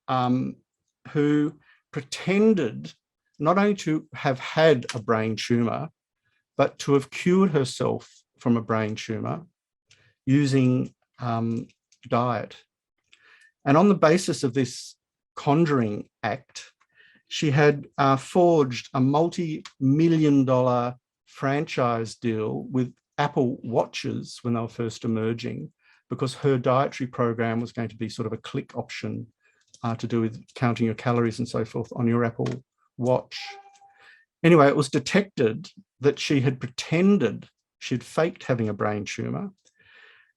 who pretended not only to have had a brain tumour, but to have cured herself from a brain tumour using diet. And on the basis of this conjuring act, she had forged a multi-million-dollar franchise deal with Apple watches when they were first emerging, because her dietary program was going to be sort of a click option to do with counting your calories and so forth on your Apple watch. Anyway, it was detected that she had pretended, she'd faked having a brain tumour,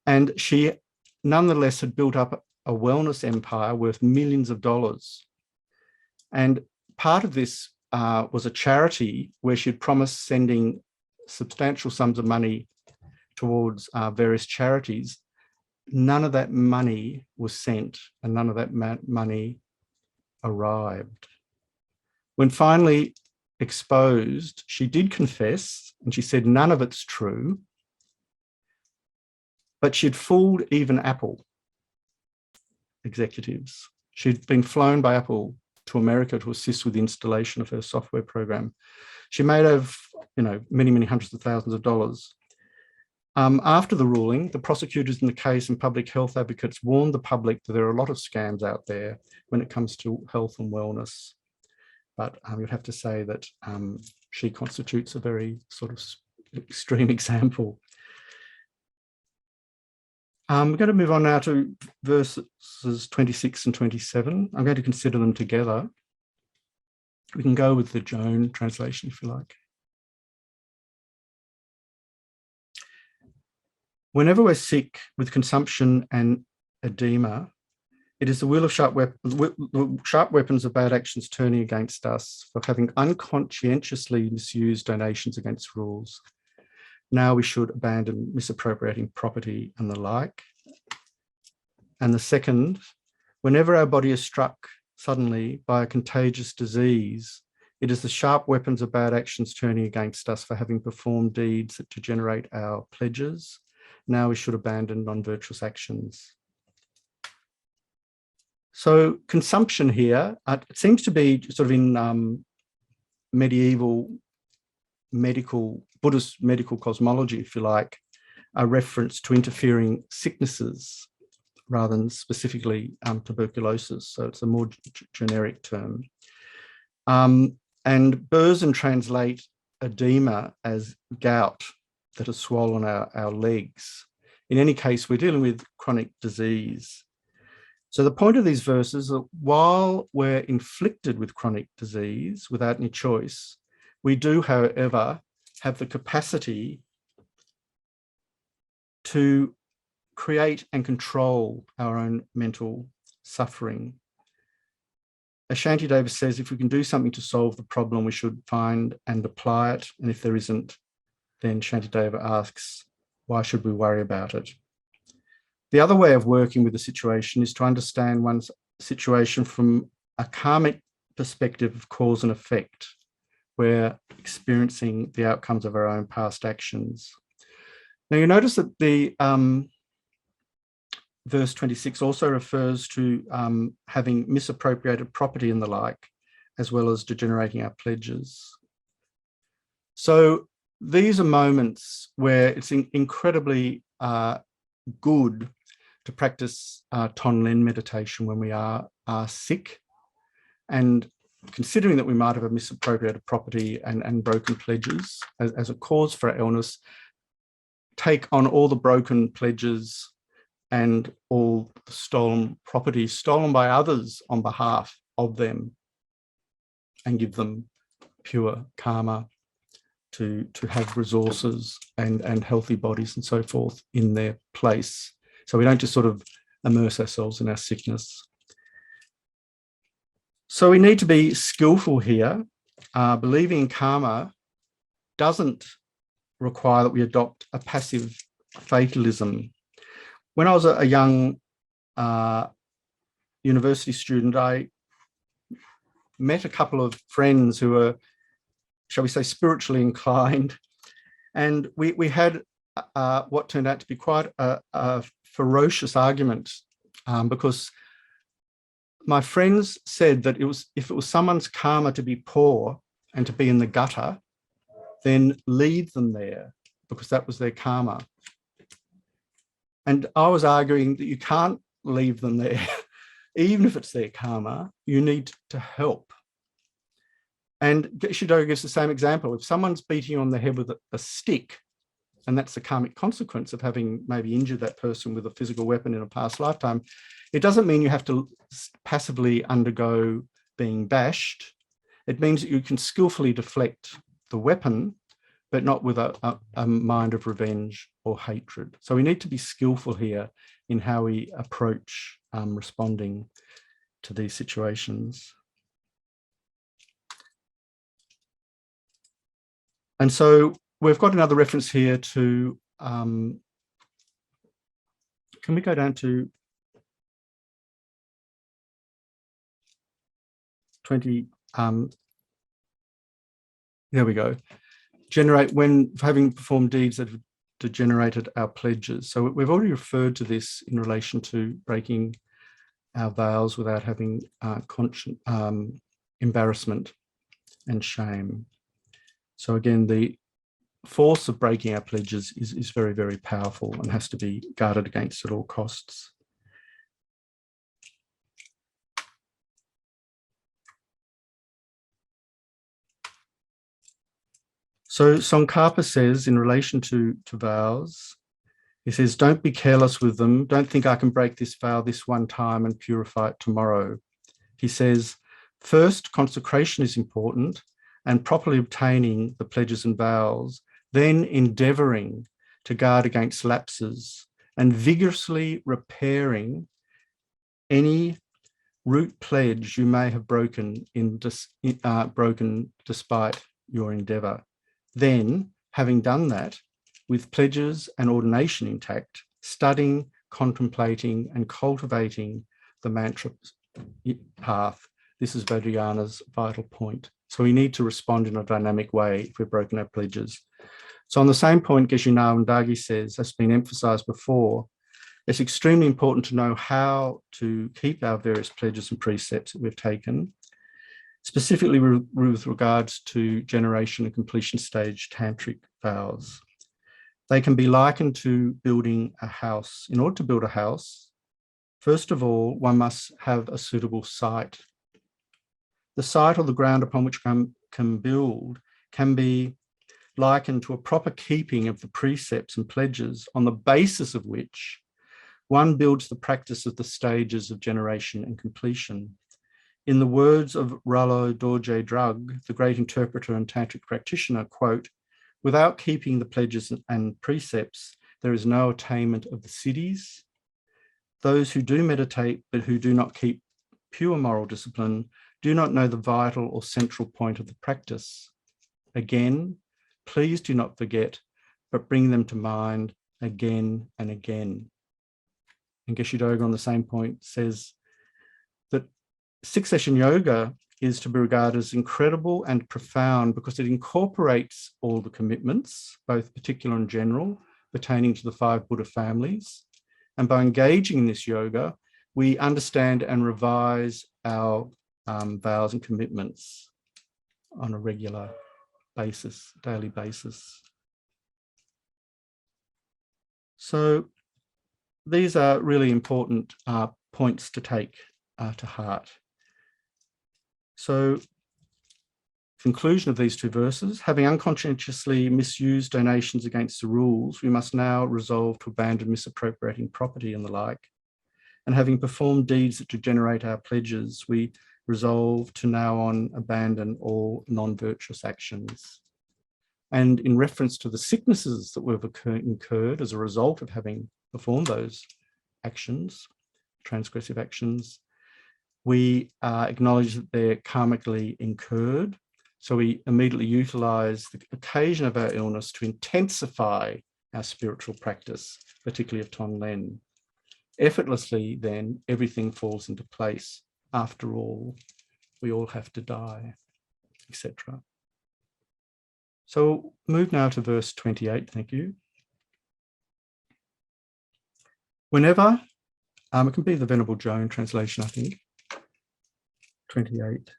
and she nonetheless had built up a wellness empire worth millions of dollars. And part of this was a charity where she'd promised sending substantial sums of money towards various charities. None of that money was sent and none of that money arrived. When finally exposed, she did confess and she said none of it's true, but she'd fooled even Apple executives. She'd been flown by Apple to America to assist with the installation of her software program. She made over, many, many hundreds of thousands of dollars. After the ruling, the prosecutors in the case and public health advocates warned the public that there are a lot of scams out there when it comes to health and wellness. But you'd have to say that she constitutes a very sort of extreme example. We're going to move on now to verses 26 and 27. I'm going to consider them together. We can go with the Joan translation if you like. Whenever we're sick with consumption and edema, it is the wheel of sharp weapons of bad actions turning against us for having unconscientiously misused donations against rules. Now we should abandon misappropriating property and the like. And the second, whenever our body is struck suddenly by a contagious disease, it is the sharp weapons of bad actions turning against us for having performed deeds that degenerate our pledges. Now we should abandon non-virtuous actions. So consumption here, it seems to be sort of in medieval Buddhist medical cosmology, if you like, a reference to interfering sicknesses rather than specifically tuberculosis. So it's a more generic term. And Berzin translate edema as gout that has swollen our legs. In any case, we're dealing with chronic disease. So the point of these verses is that while we're inflicted with chronic disease without any choice, we do, however, have the capacity to create and control our own mental suffering. As Shantideva says, if we can do something to solve the problem, we should find and apply it. And if there isn't, then Shantideva asks, why should we worry about it? The other way of working with the situation is to understand one's situation from a karmic perspective of cause and effect. We're experiencing the outcomes of our own past actions. Now you notice that the verse 26 also refers to having misappropriated property and the like, as well as degenerating our pledges. So these are moments where it's incredibly good to practice Tonlin meditation when we are sick, and considering that we might have a misappropriated property and broken pledges as a cause for our illness, take on all the broken pledges and all the stolen property stolen by others on behalf of them, and give them pure karma to have resources and healthy bodies and so forth in their place. So we don't just sort of immerse ourselves in our sickness. So we need to be skillful here. Believing in karma doesn't require that we adopt a passive fatalism. When I was a young university student, I met a couple of friends who were, shall we say, spiritually inclined. And we had what turned out to be quite a ferocious argument, because my friends said that if it was someone's karma to be poor and to be in the gutter, then leave them there because that was their karma. And I was arguing that you can't leave them there. Even if it's their karma, you need to help. And Geshe Doga gives the same example. If someone's beating you on the head with a stick, and that's the karmic consequence of having maybe injured that person with a physical weapon in a past lifetime, it doesn't mean you have to passively undergo being bashed. It means that you can skillfully deflect the weapon, but not with a mind of revenge or hatred. So we need to be skillful here in how we approach responding to these situations. And so we've got another reference here to, can we go down to 20, there we go. Generate when having performed deeds that have degenerated our pledges. So we've already referred to this in relation to breaking our vows without having embarrassment and shame. So again, the force of breaking our pledges is very, very powerful and has to be guarded against at all costs. So Tsongkhapa says in relation to vows, he says, don't be careless with them. Don't think I can break this vow this one time and purify it tomorrow. He says, first, consecration is important and properly obtaining the pledges and vows, then endeavouring to guard against lapses and vigorously repairing any root pledge you may have broken despite your endeavour. Then, having done that, with pledges and ordination intact, studying, contemplating and cultivating the mantra path. This is Vajrayana's vital point. So we need to respond in a dynamic way if we've broken our pledges. So on the same point, Geshe Nawandagi says, has been emphasised before, it's extremely important to know how to keep our various pledges and precepts that we've taken, specifically with regards to generation and completion stage tantric vows. They can be likened to building a house. In order to build a house, first of all, one must have a suitable site. The site or the ground upon which one can build can be likened to a proper keeping of the precepts and pledges on the basis of which one builds the practice of the stages of generation and completion. In the words of Ralo Dorje Drug, the great interpreter and tantric practitioner, quote, without keeping the pledges and precepts, there is no attainment of the siddhis. Those who do meditate but who do not keep pure moral discipline do not know the vital or central point of the practice. Again, please do not forget, but bring them to mind again and again. And Geshe Doga on the same point says that Cessation yoga is to be regarded as incredible and profound because it incorporates all the commitments, both particular and general, pertaining to the 5 Buddha families. And by engaging in this yoga, we understand and revise our vows and commitments on a regular basis, daily basis. So these are really important points to take to heart. So, conclusion of these 2 verses, having unconscientiously misused donations against the rules, we must now resolve to abandon misappropriating property and the like. And having performed deeds that degenerate our pledges, we resolve to now on abandon all non-virtuous actions. And in reference to the sicknesses that we've incurred as a result of having performed those actions, transgressive actions, we acknowledge that they're karmically incurred. So we immediately utilize the occasion of our illness to intensify our spiritual practice, particularly of Tonglen. Effortlessly, then, everything falls into place. After all, we all have to die, etc. So move now to verse 28, thank you. Whenever, it can be the Venerable Joan translation, I think, 28.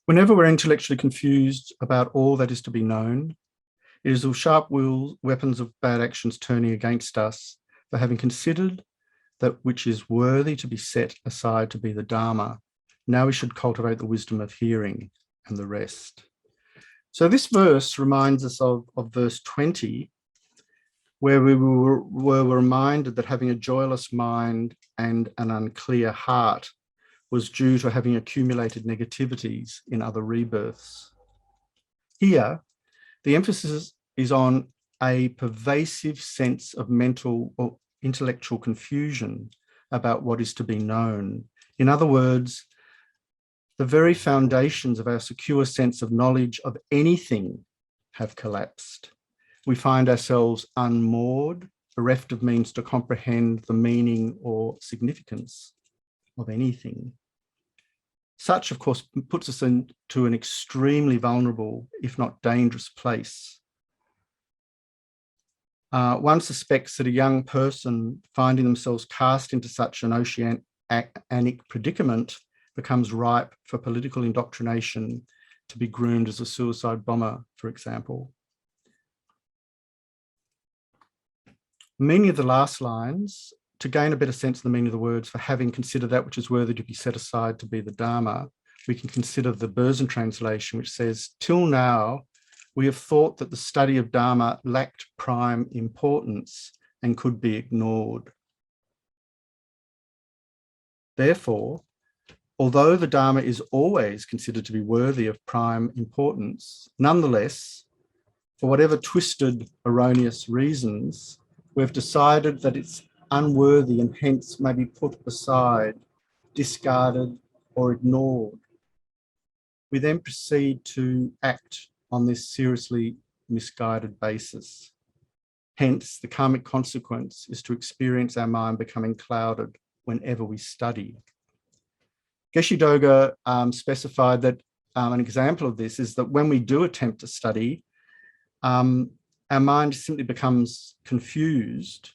Whenever we're intellectually confused about all that is to be known, it is the sharp weapons of bad actions turning against us for having considered that which is worthy to be set aside to be the Dharma. Now we should cultivate the wisdom of hearing and the rest. So this verse reminds us of verse 20, where we were reminded that having a joyless mind and an unclear heart was due to having accumulated negativities in other rebirths. Here, the emphasis is on a pervasive sense of mental or intellectual confusion about what is to be known. In other words, the very foundations of our secure sense of knowledge of anything have collapsed. We find ourselves unmoored, bereft of means to comprehend the meaning or significance of anything. Such, of course, puts us into an extremely vulnerable, if not dangerous place. One suspects that a young person finding themselves cast into such an oceanic predicament becomes ripe for political indoctrination to be groomed as a suicide bomber, for example. The meaning of the last lines, to gain a better sense of the meaning of the words, for having considered that which is worthy to be set aside to be the Dharma, we can consider the Berzin translation, which says, till now, we have thought that the study of Dharma lacked prime importance and could be ignored. Therefore, although the Dharma is always considered to be worthy of prime importance, nonetheless, for whatever twisted, erroneous reasons, we've decided that it's unworthy and hence may be put aside, discarded, or ignored. We then proceed to act on this seriously misguided basis. Hence, the karmic consequence is to experience our mind becoming clouded whenever we study. Geshe Doga specified that an example of this is that when we do attempt to study, our mind simply becomes confused.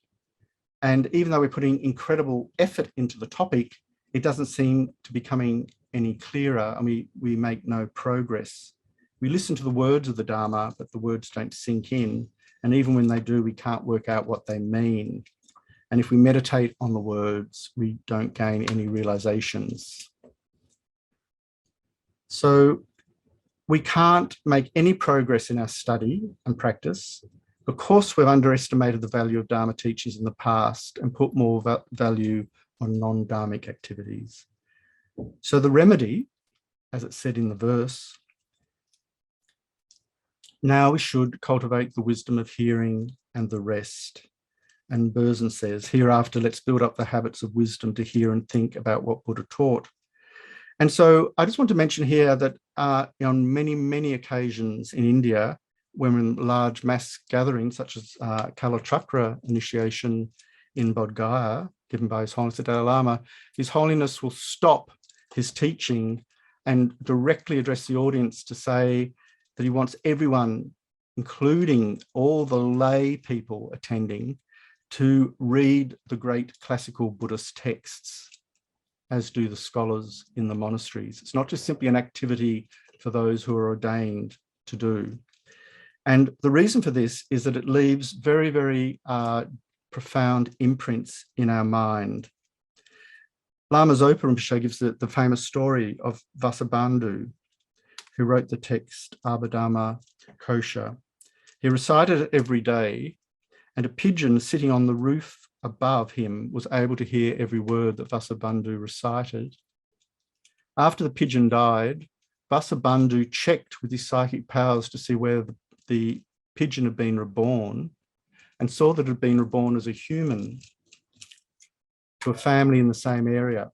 And even though we're putting incredible effort into the topic, it doesn't seem to be becoming any clearer, and we make no progress. We listen to the words of the Dharma, but the words don't sink in. And even when they do, we can't work out what they mean. And if we meditate on the words, we don't gain any realizations. So we can't make any progress in our study and practice because we've underestimated the value of Dharma teachings in the past and put more value on non-Dharmic activities. So the remedy, as it's said in the verse, now we should cultivate the wisdom of hearing and the rest. And Berzin says, hereafter, let's build up the habits of wisdom to hear and think about what Buddha taught. And so I just want to mention here that on many, many occasions in India, when we're in large mass gatherings, such as Kala Chakra initiation in Bodh Gaya, given by His Holiness the Dalai Lama, His Holiness will stop his teaching and directly address the audience to say that he wants everyone, including all the lay people attending, to read the great classical Buddhist texts, as do the scholars in the monasteries. It's not just simply an activity for those who are ordained to do. And the reason for this is that it leaves very, very profound imprints in our mind. Lama Zopa Rinpoche gives the famous story of Vasubandhu, who wrote the text Abhidhamma Kosha. He recited it every day, and a pigeon sitting on the roof above him was able to hear every word that Vasubandhu recited. After the pigeon died, Vasubandhu checked with his psychic powers to see where the pigeon had been reborn, and saw that it had been reborn as a human to a family in the same area.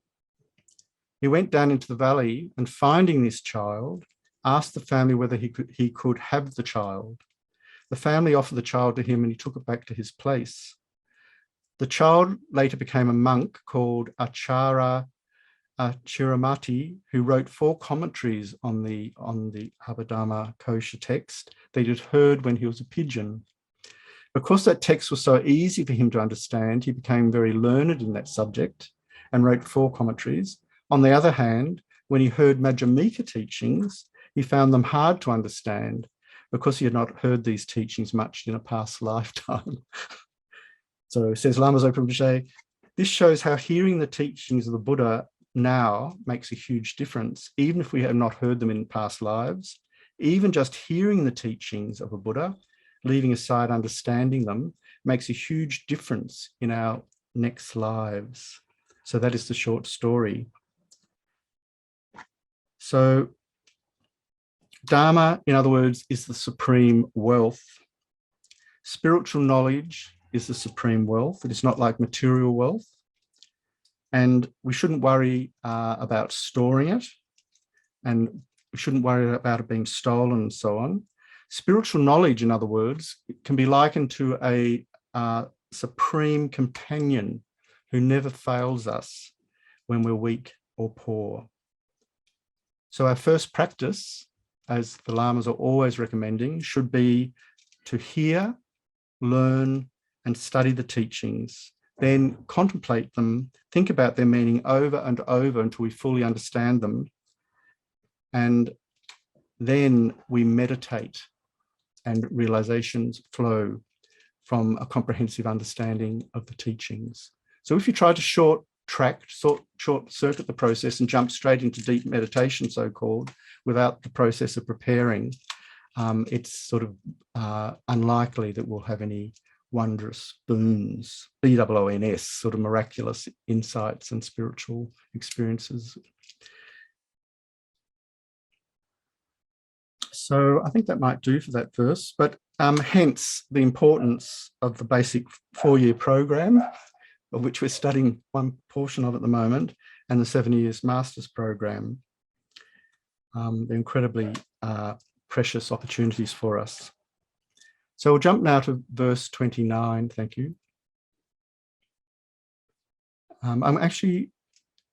He went down into the valley and, finding this child, asked the family whether he could have the child. The family offered the child to him and he took it back to his place. The child later became a monk called Acharya Chiramati, who wrote 4 commentaries on the Abhidharma Kosha text that he'd heard when he was a pigeon. Because that text was so easy for him to understand, he became very learned in that subject and wrote 4 commentaries. On the other hand, when he heard Madhyamika teachings, he found them hard to understand because he had not heard these teachings much in a past lifetime. So says Lama Zopa Rinpoche, this shows how hearing the teachings of the Buddha now makes a huge difference, even if we have not heard them in past lives. Even just hearing the teachings of a Buddha, leaving aside understanding them, makes a huge difference in our next lives. So that is the short story. So Dharma, in other words, is the supreme wealth. Spiritual knowledge is the supreme wealth. It is not like material wealth. And we shouldn't worry about storing it, and we shouldn't worry about it being stolen and so on. Spiritual knowledge, in other words, can be likened to a supreme companion who never fails us when we're weak or poor. So our first practice, as the Lamas are always recommending, should be to hear, learn, and study the teachings, then contemplate them, think about their meaning over and over until we fully understand them. And then we meditate and realizations flow from a comprehensive understanding of the teachings. So if you try to short circuit the process and jump straight into deep meditation, so-called, without the process of preparing, it's sort of unlikely that we'll have any wondrous boons, BOONS, sort of miraculous insights and spiritual experiences. So I think that might do for that verse, but hence the importance of the basic 4-year program, of which we're studying one portion of at the moment, and the 7 years master's program. They're incredibly precious opportunities for us. So we'll jump now to verse 29, thank you. I'm actually,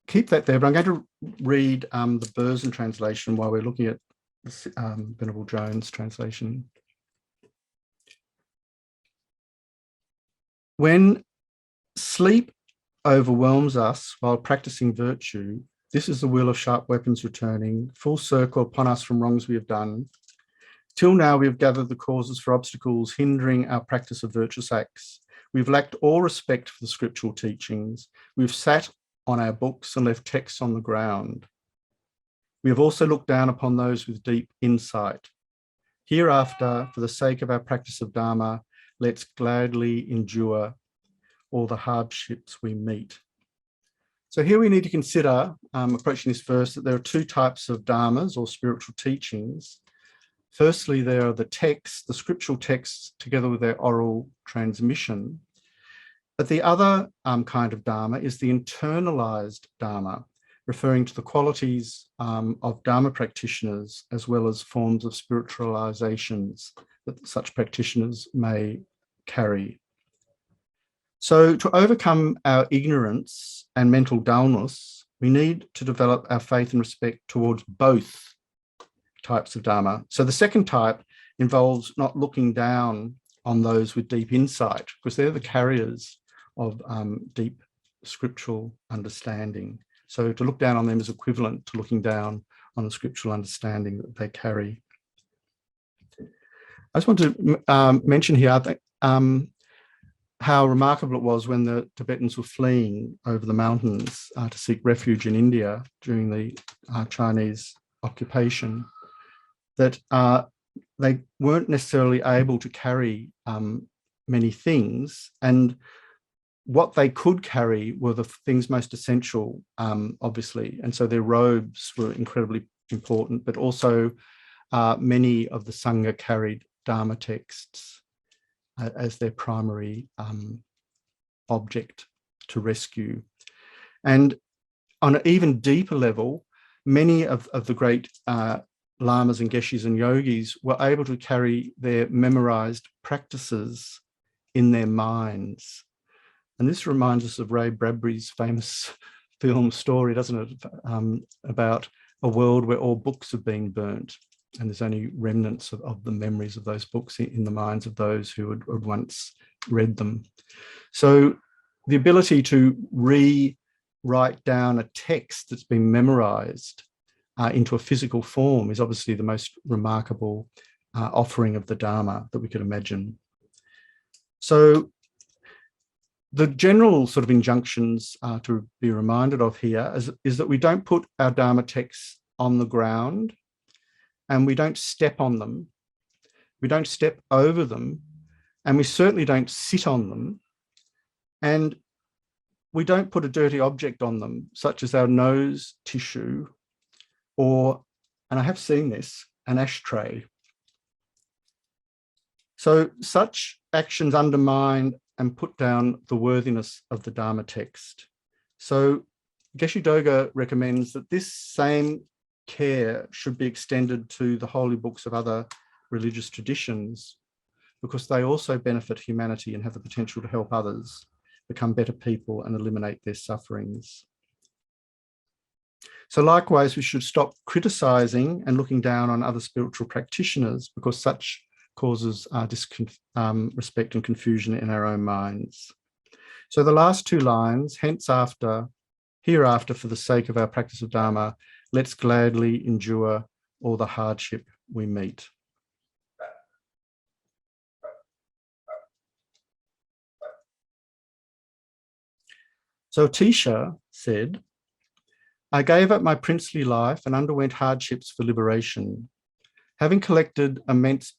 keep that there, but I'm going to read the Burson translation while we're looking at Venerable Jones' translation. When sleep overwhelms us while practicing virtue, this is the wheel of sharp weapons returning, full circle upon us from wrongs we have done. Till now, we have gathered the causes for obstacles hindering our practice of virtuous acts. We've lacked all respect for the scriptural teachings. We've sat on our books and left texts on the ground. We have also looked down upon those with deep insight. Hereafter, for the sake of our practice of Dharma, let's gladly endure all the hardships we meet. So here we need to consider, approaching this verse, that there are 2 types of Dharmas or spiritual teachings. Firstly, there are the texts, the scriptural texts, together with their oral transmission. But the other kind of Dharma is the internalized Dharma, referring to the qualities of Dharma practitioners, as well as forms of spiritualizations that such practitioners may carry. So to overcome our ignorance and mental dullness, we need to develop our faith and respect towards both types of Dharma. So the second type involves not looking down on those with deep insight, because they're the carriers of deep scriptural understanding. So to look down on them is equivalent to looking down on the scriptural understanding that they carry. I just want to mention here how remarkable it was when the Tibetans were fleeing over the mountains to seek refuge in India during the Chinese occupation, that they weren't necessarily able to carry many things, and what they could carry were the things most essential, obviously, and so their robes were incredibly important, but also many of the Sangha carried Dharma texts as their primary object to rescue. And on an even deeper level, many of the great lamas and geshis and yogis were able to carry their memorized practices in their minds. And this reminds us of Ray Bradbury's famous film story, doesn't it, about a world where all books are being burnt and there's only remnants of the memories of those books in the minds of those who had once read them. So the ability to rewrite down a text that's been memorized into a physical form is obviously the most remarkable offering of the Dharma that we could imagine. So the general sort of injunctions to be reminded of here is that we don't put our Dharma texts on the ground, and we don't step on them, we don't step over them, and we certainly don't sit on them, and we don't put a dirty object on them, such as our nose tissue, or, and I have seen this, an ashtray. So such actions undermine and put down the worthiness of the Dharma text. So Geshe Doga recommends that this same care should be extended to the holy books of other religious traditions, because they also benefit humanity and have the potential to help others become better people and eliminate their sufferings. So likewise, we should stop criticizing and looking down on other spiritual practitioners, because such causes disrespect and confusion in our own minds. So the last two lines, hereafter, for the sake of our practice of Dharma, let's gladly endure all the hardship we meet. So Tisha said, I gave up my princely life and underwent hardships for liberation. Having collected immense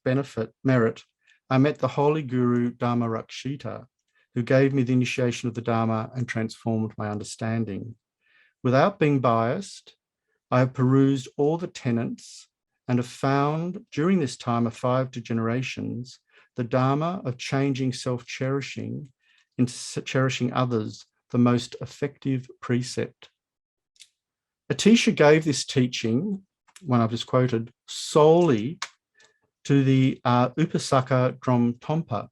merit, I met the holy guru Dharmarakshita, who gave me the initiation of the Dharma and transformed my understanding. Without being biased, I have perused all the tenets and have found, during this time of 5 generations, the Dharma of changing self-cherishing into cherishing others, the most effective precept. Atisha gave this teaching, one I've just quoted, solely to the Upasaka Dromtompa,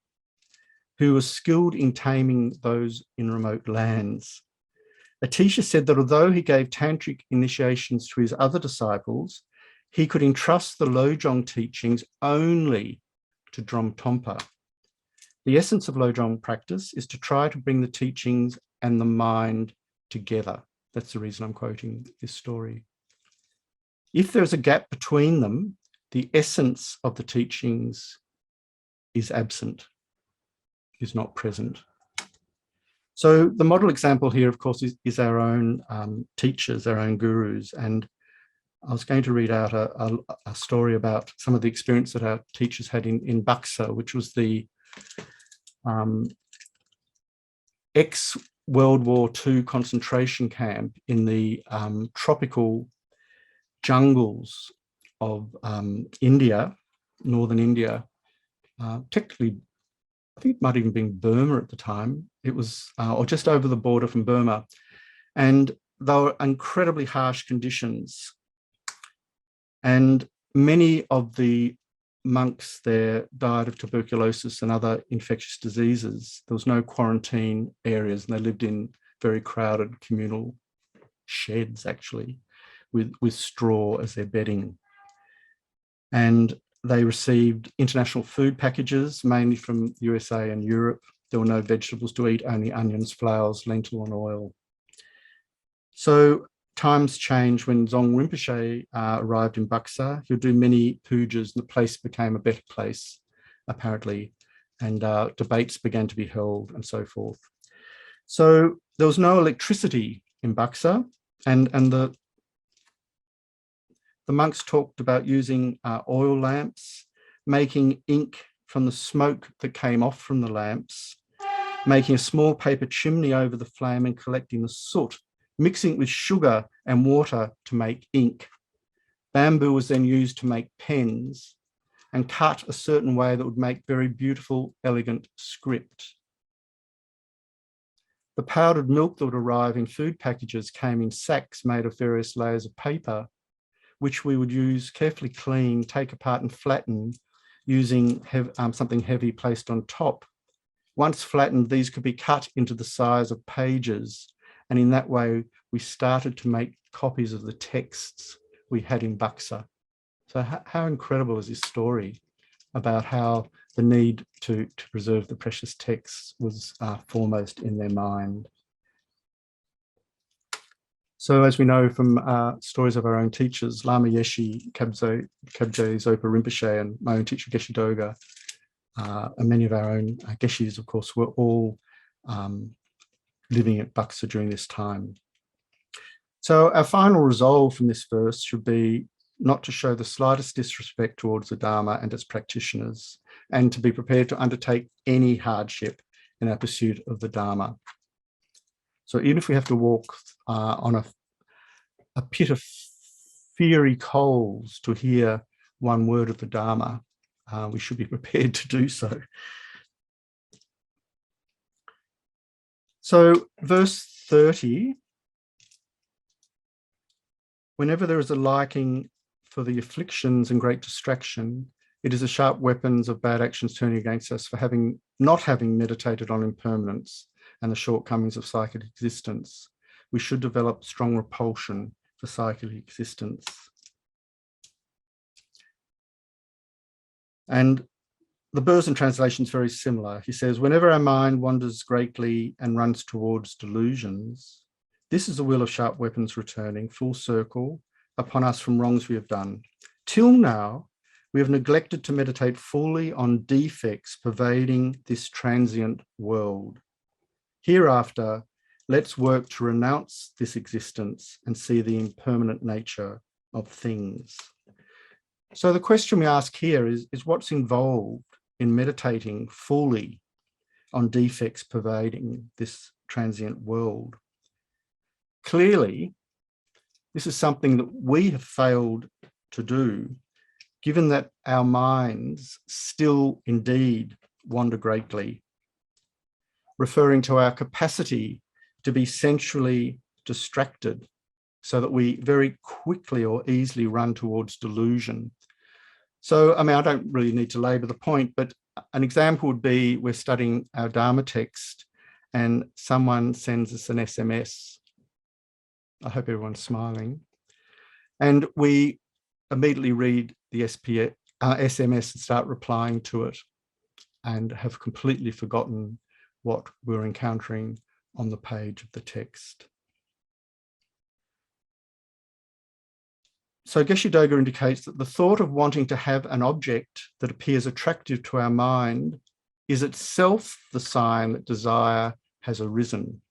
who was skilled in taming those in remote lands. Atisha said that although he gave tantric initiations to his other disciples, he could entrust the lojong teachings only to Dromtompa. The essence of lojong practice is to try to bring the teachings and the mind together. That's the reason I'm quoting this story. If there's a gap between them, the essence of the teachings is absent, is not present. So the model example here, of course, is our own teachers, our own gurus. And I was going to read out a story about some of the experience that our teachers had in Buxa, which was the ex-World War II concentration camp in the tropical jungles of India, northern India, technically, I think it might even been Burma at the time. It was, or just over the border from Burma. And they were incredibly harsh conditions. And many of the monks there died of tuberculosis and other infectious diseases. There was no quarantine areas, and they lived in very crowded communal sheds, actually, with straw as their bedding. And they received international food packages, mainly from the USA and Europe. There were no vegetables to eat, only onions, flowers, lentil and oil. So times changed when Dzong Rinpoche arrived in Buxa. He would do many pujas, and the place became a better place, apparently, and debates began to be held and so forth. So there was no electricity in Buxa, and the monks talked about using oil lamps, making ink from the smoke that came off from the lamps, making a small paper chimney over the flame and collecting the soot, mixing it with sugar and water to make ink. Bamboo was then used to make pens and cut a certain way that would make very beautiful, elegant script. The powdered milk that would arrive in food packages came in sacks made of various layers of paper, which we would use, carefully clean, take apart and flatten using something heavy placed on top. Once flattened, these could be cut into the size of pages And in that way, we started to make copies of the texts we had in Buxa. So how incredible is this story about how the need to preserve the precious texts was foremost in their mind. So as we know from stories of our own teachers, Lama Yeshe, Kabje Zopa Rinpoche, and my own teacher Geshe Doga, and many of our own Geshis, of course, were all living at Buxa during this time. So our final resolve from this verse should be not to show the slightest disrespect towards the Dharma and its practitioners, and to be prepared to undertake any hardship in our pursuit of the Dharma. So even if we have to walk on a pit of fiery coals to hear one word of the Dharma, we should be prepared to do so. So verse 30, whenever there is a liking for the afflictions and great distraction, it is the sharp weapons of bad actions turning against us for not having meditated on impermanence and the shortcomings of psychic existence. We should develop strong repulsion for psychic existence. And the Burson translation is very similar. He says, whenever our mind wanders greatly and runs towards delusions, this is the wheel of sharp weapons returning full circle upon us from wrongs we have done. Till now, we have neglected to meditate fully on defects pervading this transient world. Hereafter, let's work to renounce this existence and see the impermanent nature of things. So the question we ask here is what's involved in meditating fully on defects pervading this transient world? Clearly, this is something that we have failed to do, given that our minds still indeed wander greatly, referring to our capacity to be sensually distracted so that we very quickly or easily run towards delusion. So, I mean, I don't really need to labour the point, but an example would be we're studying our Dharma text and someone sends us an SMS. I hope everyone's smiling. And we immediately read the SMS and start replying to it and have completely forgotten what we're encountering on the page of the text. So Geshe Doga indicates that the thought of wanting to have an object that appears attractive to our mind is itself the sign that desire has arisen.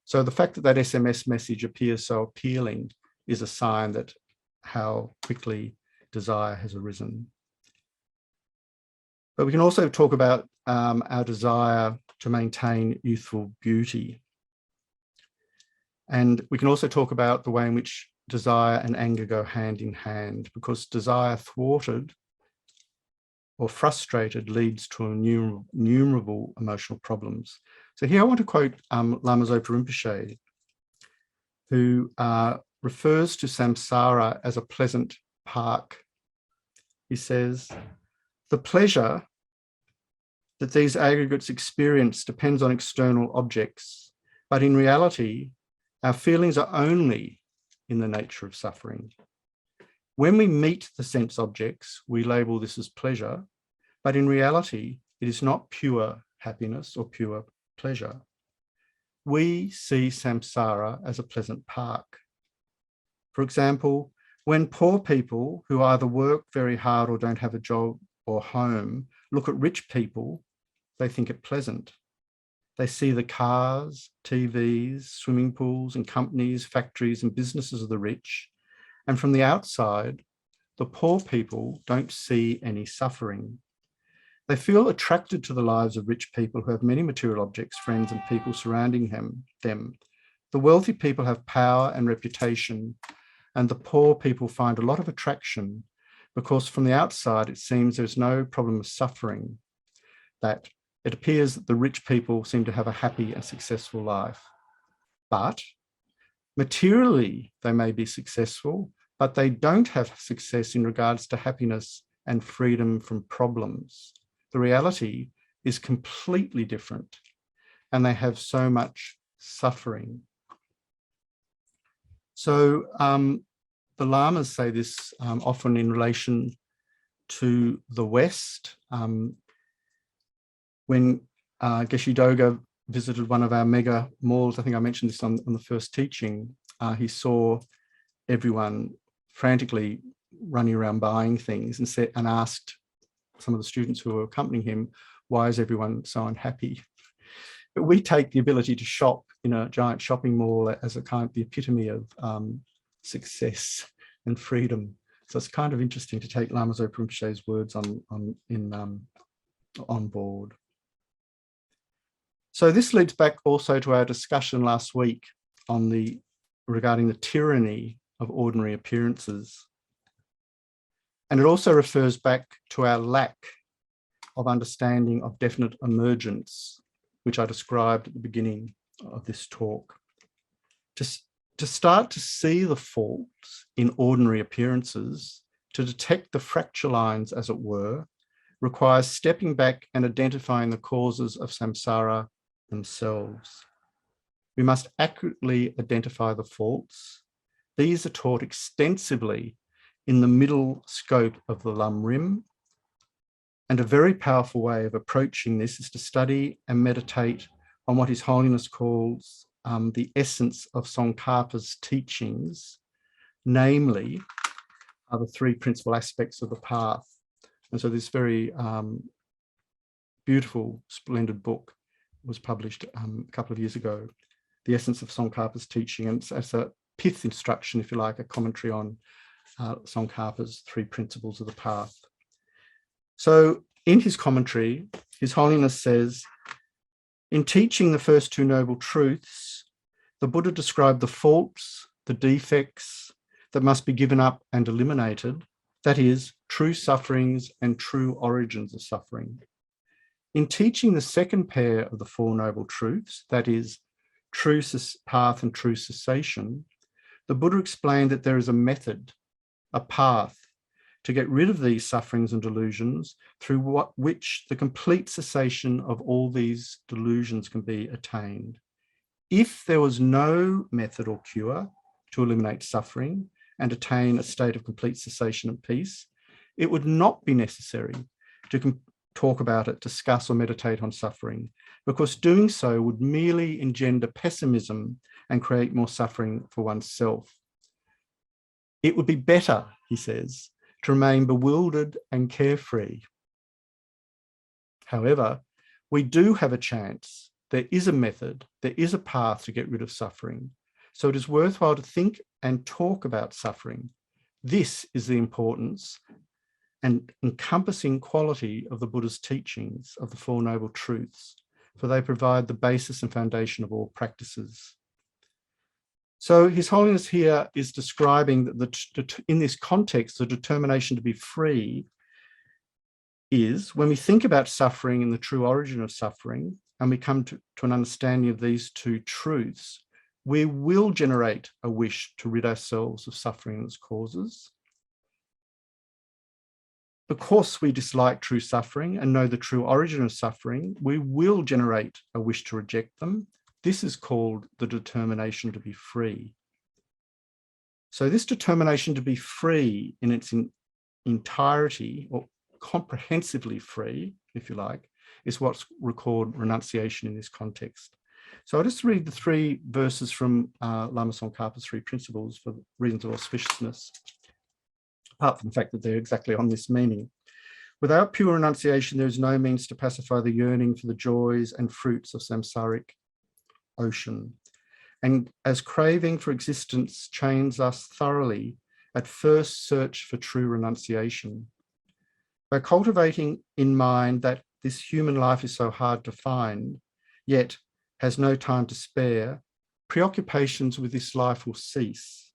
So the fact that that SMS message appears so appealing is a sign that how quickly desire has arisen. But we can also talk about our desire to maintain youthful beauty. And we can also talk about the way in which desire and anger go hand in hand, because desire thwarted or frustrated leads to innumerable emotional problems. So here I want to quote Lama Zopa Rinpoche, who refers to samsara as a pleasant park. He says, the pleasure that these aggregates experience depends on external objects, but in reality, our feelings are only in the nature of suffering. When we meet the sense objects, we label this as pleasure, but in reality, it is not pure happiness or pure pleasure. We see samsara as a pleasant park. For example, when poor people who either work very hard or don't have a job or home look at rich people, they think it pleasant. They see the cars, TVs, swimming pools and companies, factories and businesses of the rich. And from the outside, the poor people don't see any suffering. They feel attracted to the lives of rich people who have many material objects, friends and people surrounding them. The wealthy people have power and reputation, and the poor people find a lot of attraction because from the outside, it seems there's no problem of suffering, that it appears that the rich people seem to have a happy and successful life. But materially, they may be successful, but they don't have success in regards to happiness and freedom from problems. The reality is completely different, and they have so much suffering. So the Lamas say this often in relation to the West. When Geshe Doga visited one of our mega malls, I think I mentioned this on the first teaching, he saw everyone frantically running around buying things and asked some of the students who were accompanying him, why is everyone so unhappy? But we take the ability to shop in a giant shopping mall as a kind of the epitome of success and freedom. So it's kind of interesting to take Lama Zopa Rinpoche's words on board. So this leads back also to our discussion last week regarding the tyranny of ordinary appearances. And it also refers back to our lack of understanding of definite emergence, which I described at the beginning of this talk. To start to see the faults in ordinary appearances, to detect the fracture lines, as it were, requires stepping back and identifying the causes of samsara themselves. We must accurately identify the faults. These are taught extensively in the middle scope of the Lam Rim. And a very powerful way of approaching this is to study and meditate on what His Holiness calls the essence of Tsongkhapa's teachings, namely the three principal aspects of the path. And so this very beautiful, splendid book was published a couple of years ago, The Essence of Tsongkhapa's Teaching, and it's a pith instruction, if you like, a commentary on Tsongkhapa's three principles of the path. So in his commentary, His Holiness says, in teaching the first two noble truths, the Buddha described the faults, the defects that must be given up and eliminated, that is, true sufferings and true origins of suffering. In teaching the second pair of the Four Noble Truths, that is, true path and true cessation, the Buddha explained that there is a method, a path, to get rid of these sufferings and delusions through which the complete cessation of all these delusions can be attained. If there was no method or cure to eliminate suffering and attain a state of complete cessation and peace, it would not be necessary to talk about it, discuss or meditate on suffering, because doing so would merely engender pessimism and create more suffering for oneself. It would be better, he says, to remain bewildered and carefree. However, we do have a chance. There is a method, there is a path to get rid of suffering. So it is worthwhile to think and talk about suffering. This is the importance and encompassing quality of the Buddha's teachings of the Four Noble Truths, for they provide the basis and foundation of all practices. So His Holiness here is describing that in this context, the determination to be free is, when we think about suffering and the true origin of suffering, and we come to an understanding of these two truths, we will generate a wish to rid ourselves of suffering and its causes. Because we dislike true suffering and know the true origin of suffering, we will generate a wish to reject them. This is called the determination to be free. So this determination to be free in its entirety, or comprehensively free, if you like, is what's called renunciation in this context. So I'll just read the three verses from Lama Tsongkhapa's three principles for reasons of auspiciousness, apart from the fact that they're exactly on this meaning. Without pure renunciation, there is no means to pacify the yearning for the joys and fruits of samsaric ocean. And as craving for existence chains us thoroughly, at first search for true renunciation. By cultivating in mind that this human life is so hard to find, yet has no time to spare, preoccupations with this life will cease.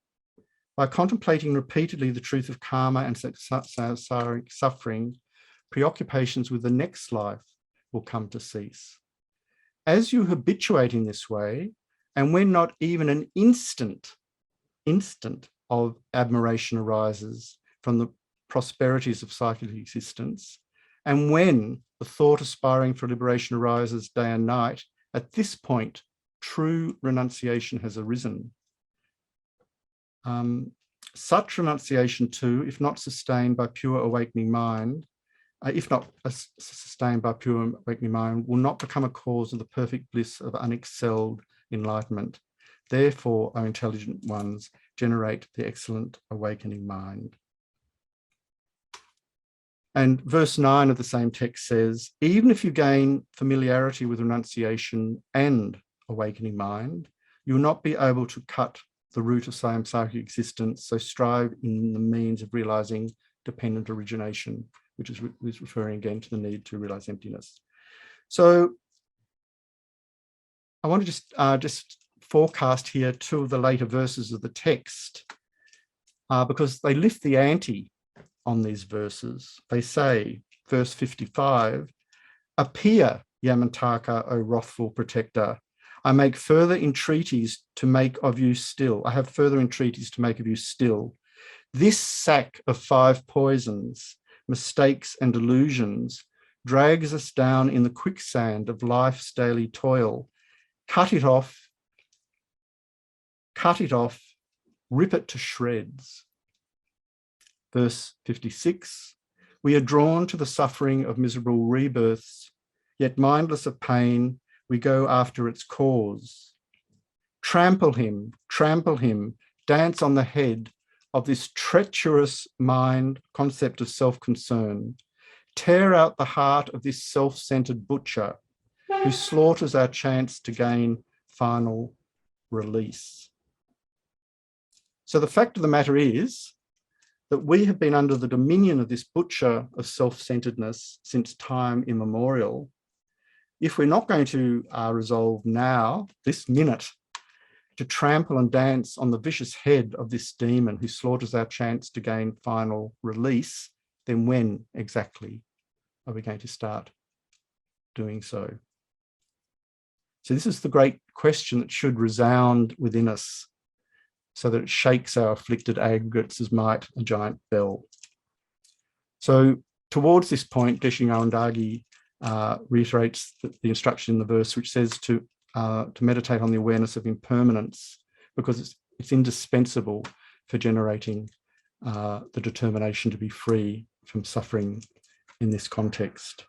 By contemplating repeatedly the truth of karma and samsaric suffering, preoccupations with the next life will come to cease. As you habituate in this way, and when not even an instant of admiration arises from the prosperities of psychic existence, and when the thought aspiring for liberation arises day and night, at this point, true renunciation has arisen. Such renunciation too, if not sustained by pure awakening mind, will not become a cause of the perfect bliss of unexcelled enlightenment. Therefore, O intelligent ones, generate the excellent awakening mind. And verse 9 of the same text says, even if you gain familiarity with renunciation and awakening mind, you will not be able to cut the root of samsaric existence, so strive in the means of realizing dependent origination, which is referring again to the need to realize emptiness. So I want to just forecast here two of the later verses of the text because they lift the ante on these verses. They say, verse 55, appear, Yamantaka, O wrathful protector. I make further entreaties to make of you still. I have further entreaties to make of you still. This sack of 5 poisons, mistakes and delusions, drags us down in the quicksand of life's daily toil. Cut it off, rip it to shreds. Verse 56, we are drawn to the suffering of miserable rebirths, yet mindless of pain, we go after its cause. Trample him, dance on the head of this treacherous mind concept of self-concern. Tear out the heart of this self-centered butcher who slaughters our chance to gain final release. So the fact of the matter is that we have been under the dominion of this butcher of self-centeredness since time immemorial. If we're not going to resolve now, this minute, to trample and dance on the vicious head of this demon who slaughters our chance to gain final release, then when exactly are we going to start doing so? So this is the great question that should resound within us so that it shakes our afflicted aggregates as might a giant bell. So towards this point, Deshe Ngawandagi reiterates the instruction in the verse which says to meditate on the awareness of impermanence because it's indispensable for generating the determination to be free from suffering in this context.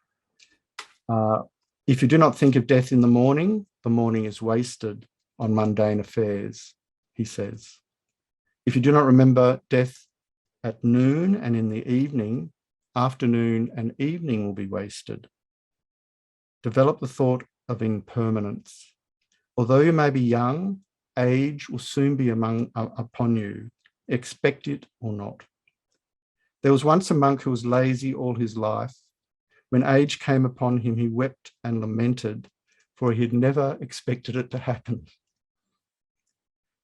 If you do not think of death in the morning is wasted on mundane affairs, he says. If you do not remember death at noon and in the evening, afternoon and evening will be wasted. Develop the thought of impermanence. Although you may be young, age will soon be upon you, expect it or not. There was once a monk who was lazy all his life. When age came upon him, he wept and lamented, for he had never expected it to happen.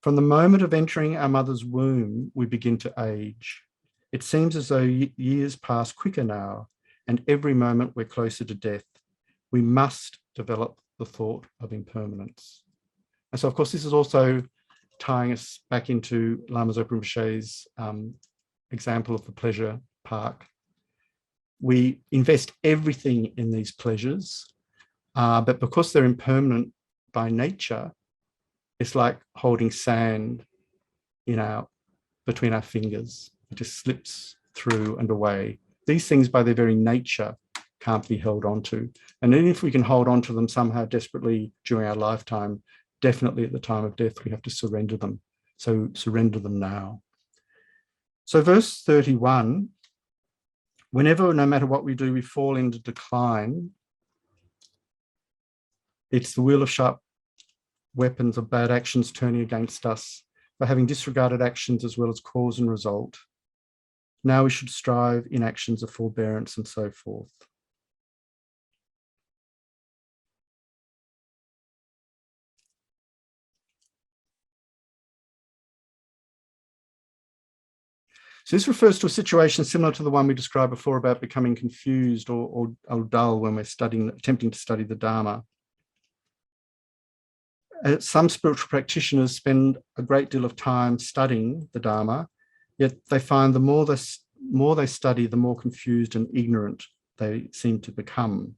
From the moment of entering our mother's womb, we begin to age. It seems as though years pass quicker now, and every moment we're closer to death. We must develop the thought of impermanence. And so, of course, this is also tying us back into Lama Zopa Rinpoche's example of the pleasure park. We invest everything in these pleasures, but because they're impermanent by nature, it's like holding sand between our fingers. It just slips through and away. These things, by their very nature, can't be held onto. And even if we can hold on to them somehow desperately during our lifetime, definitely at the time of death, we have to surrender them. So surrender them now. So verse 31, whenever, no matter what we do, we fall into decline, it's the wheel of sharp weapons of bad actions turning against us for having disregarded actions as well as cause and result. Now we should strive in actions of forbearance and so forth. So this refers to a situation similar to the one we described before about becoming confused or dull when we're attempting to study the Dharma. Some spiritual practitioners spend a great deal of time studying the Dharma, yet they find the more they study, the more confused and ignorant they seem to become.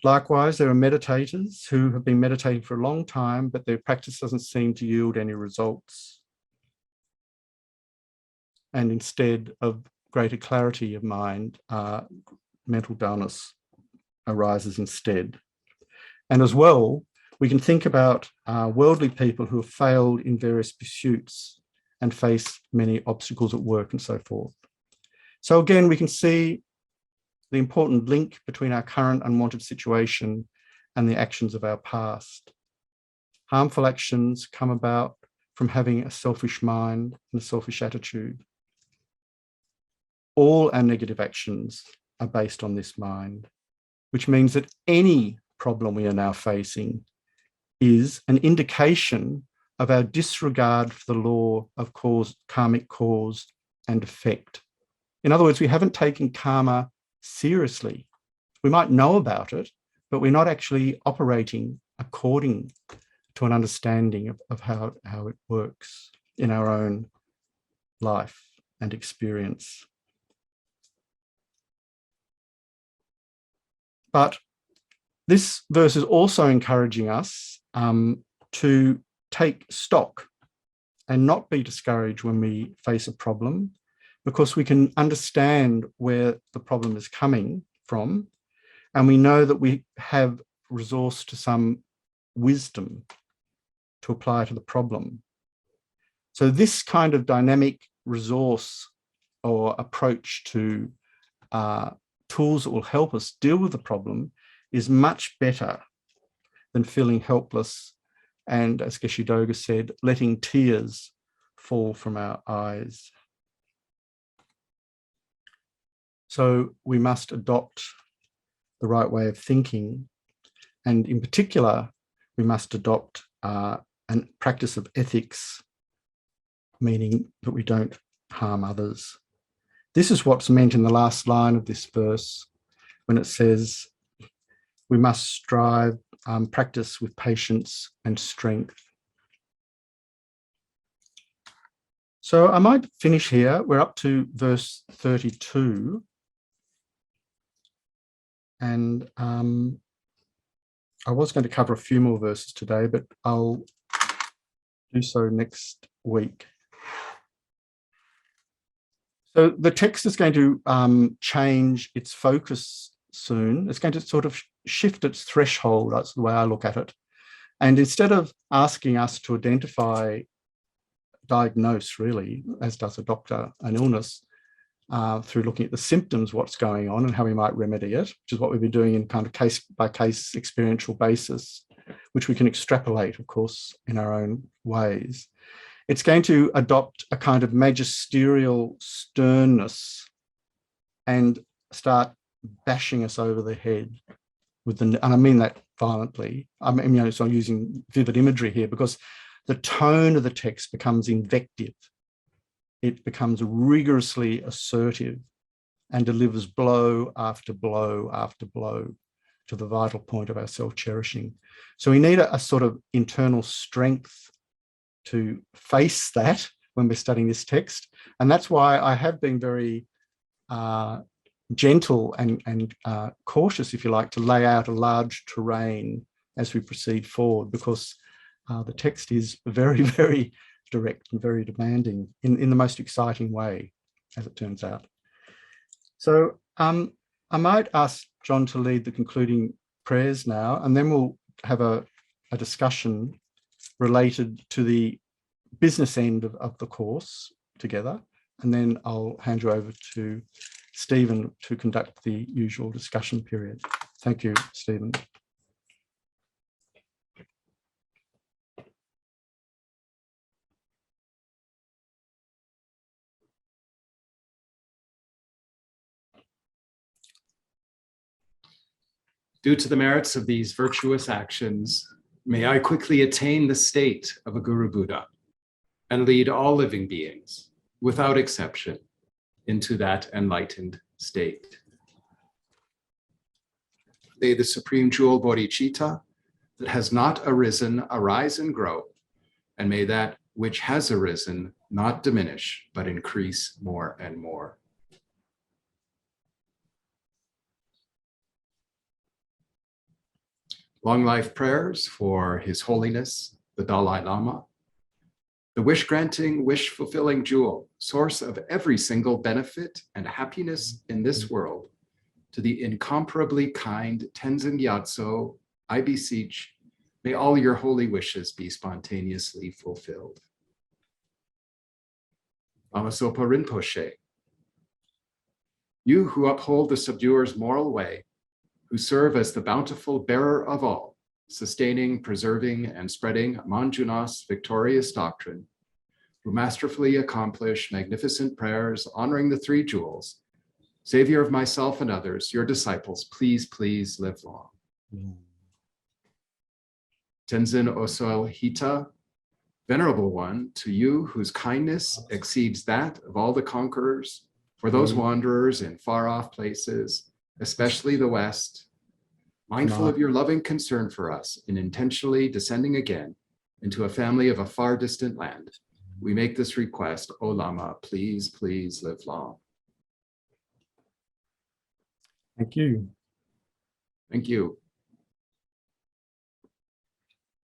Likewise, there are meditators who have been meditating for a long time, but their practice doesn't seem to yield any results. and instead of greater clarity of mind, mental dullness arises instead. And as well, we can think about worldly people who have failed in various pursuits and face many obstacles at work and so forth. So again, we can see the important link between our current unwanted situation and the actions of our past. Harmful actions come about from having a selfish mind and a selfish attitude. All our negative actions are based on this mind, which means that any problem we are now facing is an indication of our disregard for the law of karmic cause and effect. In other words, we haven't taken karma seriously. We might know about it, but we're not actually operating according to an understanding of how it works in our own life and experience. But this verse is also encouraging us to take stock and not be discouraged when we face a problem, because we can understand where the problem is coming from, and we know that we have resource to some wisdom to apply to the problem. So this kind of dynamic resource or approach to tools that will help us deal with the problem is much better than feeling helpless and, as Geshe Doga said, letting tears fall from our eyes. So we must adopt the right way of thinking, and in particular, we must adopt a practice of ethics, meaning that we don't harm others. This is what's meant in the last line of this verse when it says, we must strive, practice with patience and strength. So I might finish here. We're up to verse 32. And I was going to cover a few more verses today, but I'll do so next week. So the text is going to change its focus soon. It's going to sort of shift its threshold. That's the way I look at it. And instead of asking us to identify, diagnose really, as does a doctor, an illness, through looking at the symptoms, what's going on and how we might remedy it, which is what we've been doing in kind of case-by-case experiential basis, which we can extrapolate, of course, in our own ways. It's going to adopt a kind of magisterial sternness and start bashing us over the head with and I mean that violently. I mean, so I'm using vivid imagery here because the tone of the text becomes invective. It becomes rigorously assertive and delivers blow after blow after blow to the vital point of our self-cherishing. So we need a sort of internal strength to face that when we're studying this text. And that's why I have been very gentle and cautious, if you like, to lay out a large terrain as we proceed forward, because the text is very, very direct and very demanding in the most exciting way, as it turns out. So I might ask John to lead the concluding prayers now, and then we'll have a discussion related to the business end of the course together. And then I'll hand you over to Stephen to conduct the usual discussion period. Thank you, Stephen. Due to the merits of these virtuous actions, may I quickly attain the state of a Guru Buddha and lead all living beings, without exception, into that enlightened state. May the supreme jewel bodhicitta that has not arisen arise and grow, and may that which has arisen not diminish, but increase more and more. Long life prayers for His Holiness, the Dalai Lama, the wish-granting, wish-fulfilling jewel, source of every single benefit and happiness in this world, to the incomparably kind Tenzin Gyatso, I beseech, may all your holy wishes be spontaneously fulfilled. Lama Zopa Rinpoche, you who uphold the subduer's moral way, who serve as the bountiful bearer of all, sustaining, preserving, and spreading Manjunath's victorious doctrine, who masterfully accomplish magnificent prayers honoring the three jewels, Savior of myself and others, your disciples, please, please live long. Tenzin Oso Hita, Venerable One, to you whose kindness exceeds that of all the conquerors, for those wanderers in far-off places, especially the West, mindful of your loving concern for us in intentionally descending again into a family of a far distant land, we make this request, O Lama, please, please live long. Thank you. Thank you.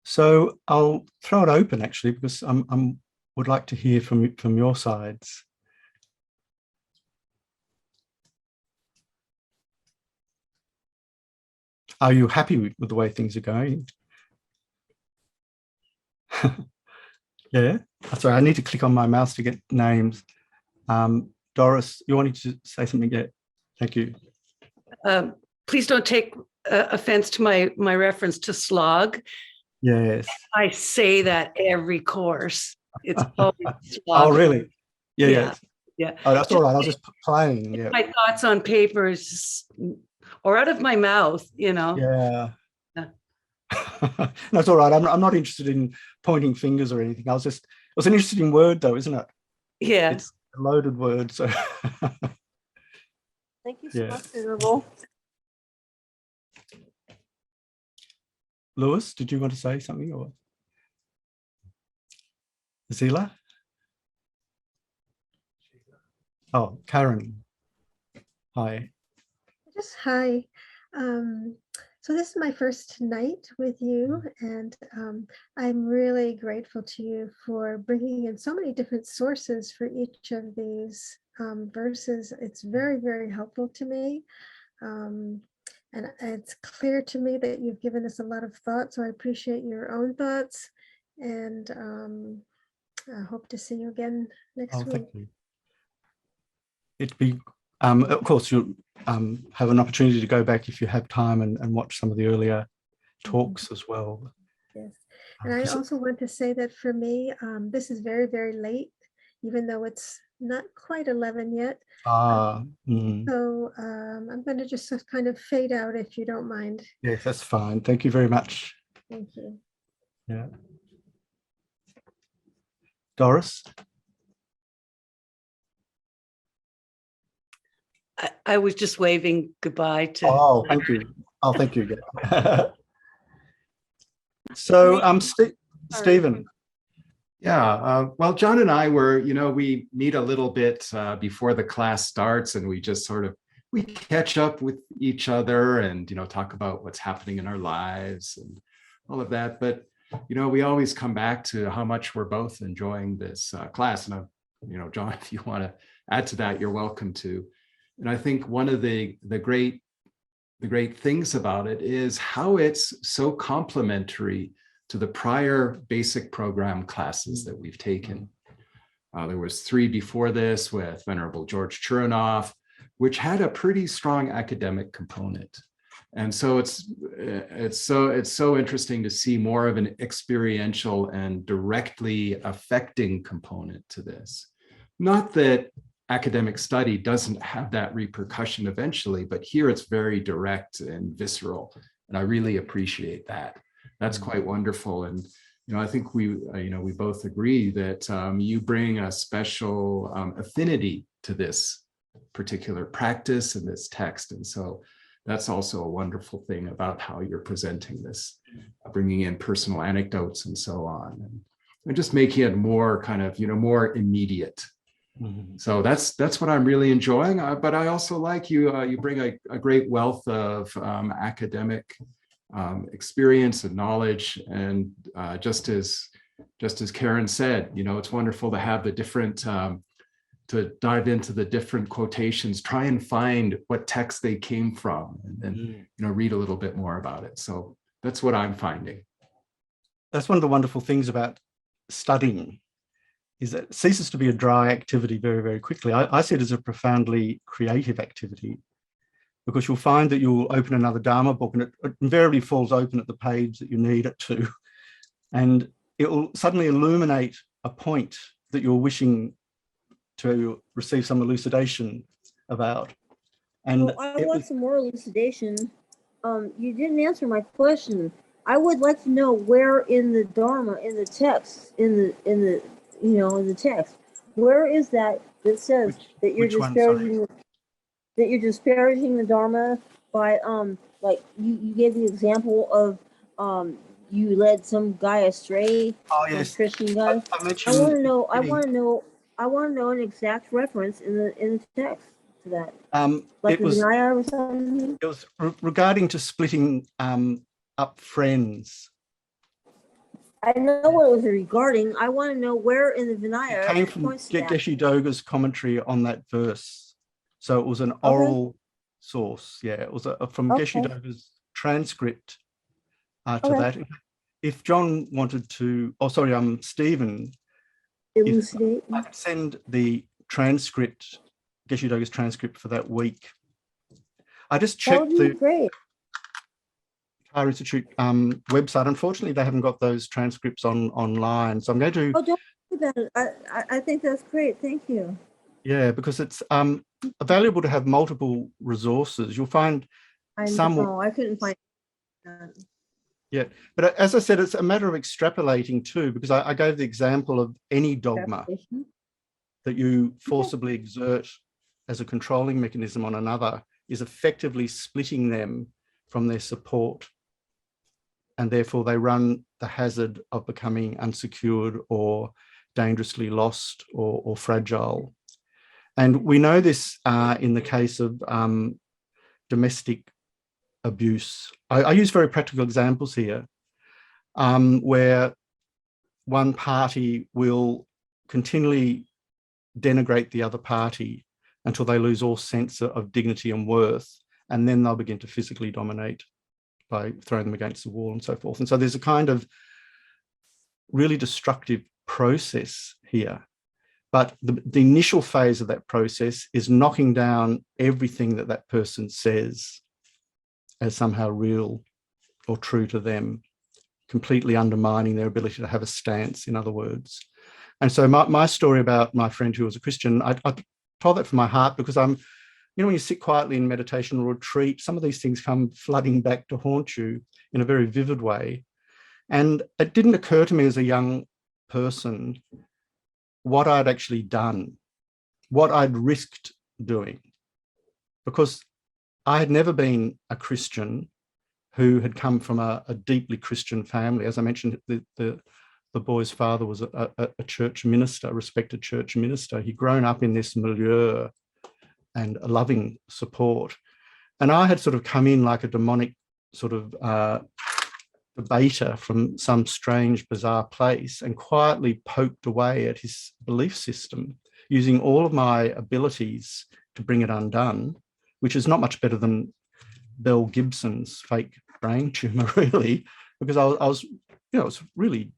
So I'll throw it open actually, because I would like to hear from your sides. Are you happy with the way things are going? Yeah, sorry, I need to click on my mouse to get names. Doris, you wanted to say something yet? Thank you. Please don't take offense to my reference to slog. Yes. I say that every course. It's always slog. Oh, really? Yeah. Oh, that's all right. I was just playing. Yeah. My thoughts on papers or out of my mouth, you know. Yeah. No, it's all right. I'm not interested in pointing fingers or anything. It was an interesting word though, isn't it? Yeah. It's a loaded word. So Thank you so much, Venerable. Lewis, did you want to say something or Zila? Oh, Karen. Hi. Hi. So this is my first night with you, and I'm really grateful to you for bringing in so many different sources for each of these verses. It's very, very helpful to me. And it's clear to me that you've given us a lot of thought, so I appreciate your own thoughts, and I hope to see you again next week. Thank you. It'd be, of course, you'll have an opportunity to go back if you have time and watch some of the earlier talks as well. Yes, and I also want to say that for me, this is very, very late, even though it's not quite 11 yet. So I'm going to just kind of fade out if you don't mind. Yes, that's fine. Thank you very much. Thank you. Yeah. Doris? I was just waving goodbye to. Oh, thank you. Oh, thank you. So, Stephen. Yeah, well, John and I were, we meet a little bit before the class starts, and we just we catch up with each other and, talk about what's happening in our lives and all of that. But, we always come back to how much we're both enjoying this class. And, John, if you want to add to that, you're welcome to. And I think one of the great things about it is how it's so complementary to the prior basic program classes that we've taken. There was 3 before this with Venerable George Churanoff, which had a pretty strong academic component. And so it's so interesting to see more of an experiential and directly affecting component to this. Not that academic study doesn't have that repercussion eventually, but here it's very direct and visceral. And I really appreciate that. That's quite wonderful. And, I think we both agree that you bring a special affinity to this particular practice and this text. And so that's also a wonderful thing about how you're presenting this, bringing in personal anecdotes and so on, and just making it more kind of, more immediate. So that's what I'm really enjoying. But I also like you bring a great wealth of academic experience and knowledge, and just as just as Karen said, it's wonderful to have the different, to dive into the different quotations, try and find what text they came from, and then, read a little bit more about it. So that's what I'm finding. That's one of the wonderful things about studying, is that it ceases to be a dry activity very, very quickly. I see it as a profoundly creative activity, because you'll find that you'll open another Dharma book and it invariably falls open at the page that you need it to. And it will suddenly illuminate a point that you're wishing to receive some elucidation about. And well, I want some more elucidation. You didn't answer my question. I would like to know where in the Dharma, in the text, in the text, where is that says that you're disparaging the Dharma by like you gave the example of you led some guy astray, yes, Christian guy. I want to know an exact reference in the text to that. Like the Vinaya or something. It was regarding to splitting up friends. I know what it was regarding. I want to know where in the Vinaya. It came from Geshe Doga's commentary on that verse. So it was an oral source. Yeah, it was from Geshe Doga's transcript to that. If John wanted to, Stephen, elucidate. I could send the transcript, Geshe Doga's transcript for that week. I just checked the Higher Institute website. Unfortunately, they haven't got those transcripts online. So I'm going to... Oh, don't do that. I think that's great. Thank you. Yeah, because it's valuable to have multiple resources. You'll find I couldn't find that. Yeah, but as I said, it's a matter of extrapolating too, because I gave the example of any dogma that you forcibly exert as a controlling mechanism on another is effectively splitting them from their support. And therefore they run the hazard of becoming unsecured or dangerously lost or fragile. And we know this in the case of domestic abuse. I use very practical examples here, where one party will continually denigrate the other party until they lose all sense of dignity and worth, and then they'll begin to physically dominate by throwing them against the wall and so forth. And so there's a kind of really destructive process here. But the initial phase of that process is knocking down everything that that person says as somehow real or true to them, completely undermining their ability to have a stance, in other words. And so my story about my friend who was a Christian, I told that from my heart, because when you sit quietly in meditation or retreat, some of these things come flooding back to haunt you in a very vivid way. And it didn't occur to me as a young person what I'd actually done, what I'd risked doing, because I had never been a Christian who had come from a deeply Christian family. As I mentioned, the boy's father was a church minister, a respected church minister. He'd grown up in this milieu and a loving support. And I had sort of come in like a demonic sort of debater from some strange, bizarre place and quietly poked away at his belief system, using all of my abilities to bring it undone, which is not much better than Bell Gibson's fake brain tumor, really, because I was it's really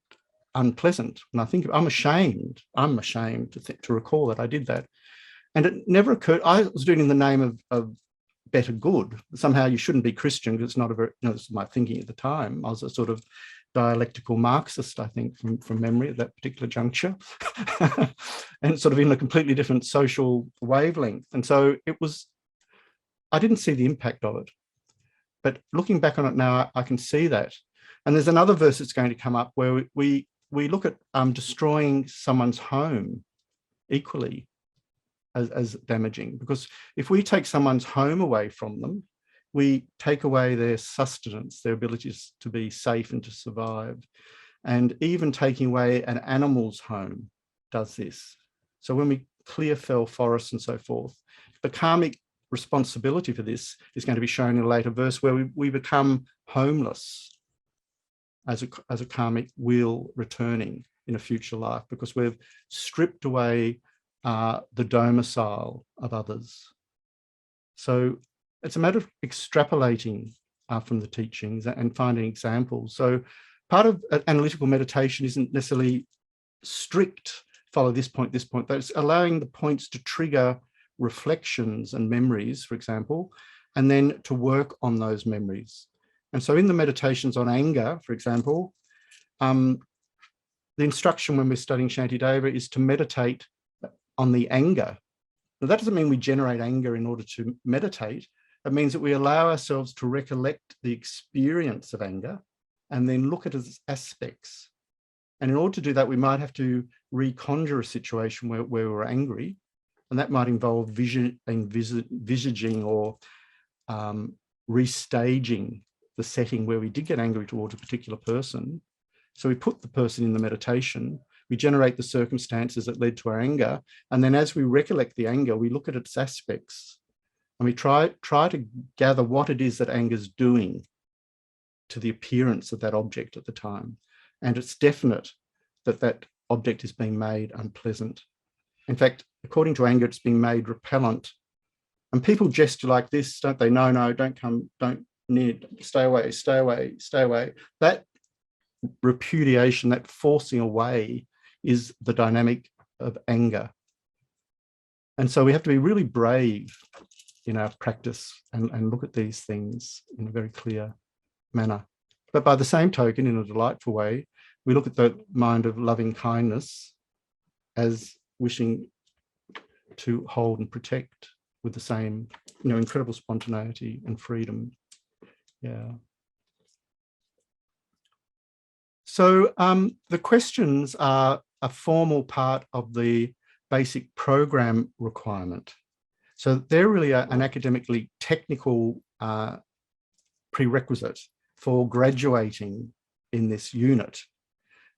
unpleasant. And I think I'm ashamed to recall that I did that. And it never occurred, I was doing it in the name of better good. Somehow you shouldn't be Christian, because it's not a very, this is my thinking at the time. I was a sort of dialectical Marxist, I think, from memory at that particular juncture, and sort of in a completely different social wavelength. And so I didn't see the impact of it. But looking back on it now, I can see that. And there's another verse that's going to come up where we look at destroying someone's home equally as damaging, because if we take someone's home away from them, we take away their sustenance, their abilities to be safe and to survive. And even taking away an animal's home does this. So when we clear fell forests and so forth, the karmic responsibility for this is going to be shown in a later verse, where we become homeless as a karmic wheel returning. in a future life because we've stripped away the domicile of others. So it's a matter of extrapolating from the teachings and finding examples. So part of analytical meditation isn't necessarily strict, follow this point, but it's allowing the points to trigger reflections and memories, for example, and then to work on those memories. And so in the meditations on anger, for example, the instruction when we're studying Shantideva is to meditate on the anger. Now, that doesn't mean we generate anger in order to meditate. It means that we allow ourselves to recollect the experience of anger and then look at its aspects. And in order to do that, we might have to reconjure a situation where we're angry, and that might involve envisaging or restaging the setting where we did get angry towards a particular person. So we put the person in the meditation, we generate the circumstances that led to our anger, and then as we recollect the anger, we look at its aspects and we try to gather what it is that anger's doing to the appearance of that object at the time. And it's definite that that object is being made unpleasant. In fact, according to anger, it's being made repellent. And people gesture like this, don't they? No, no, don't come, don't need, stay away, stay away, stay away. That repudiation, that forcing away is the dynamic of anger. And so we have to be really brave in our practice and look at these things in a very clear manner. But by the same token, in a delightful way, we look at the mind of loving kindness as wishing to hold and protect with the same, incredible spontaneity and freedom. Yeah. So the questions are a formal part of the basic program requirement. So they're really an academically technical prerequisite for graduating in this unit.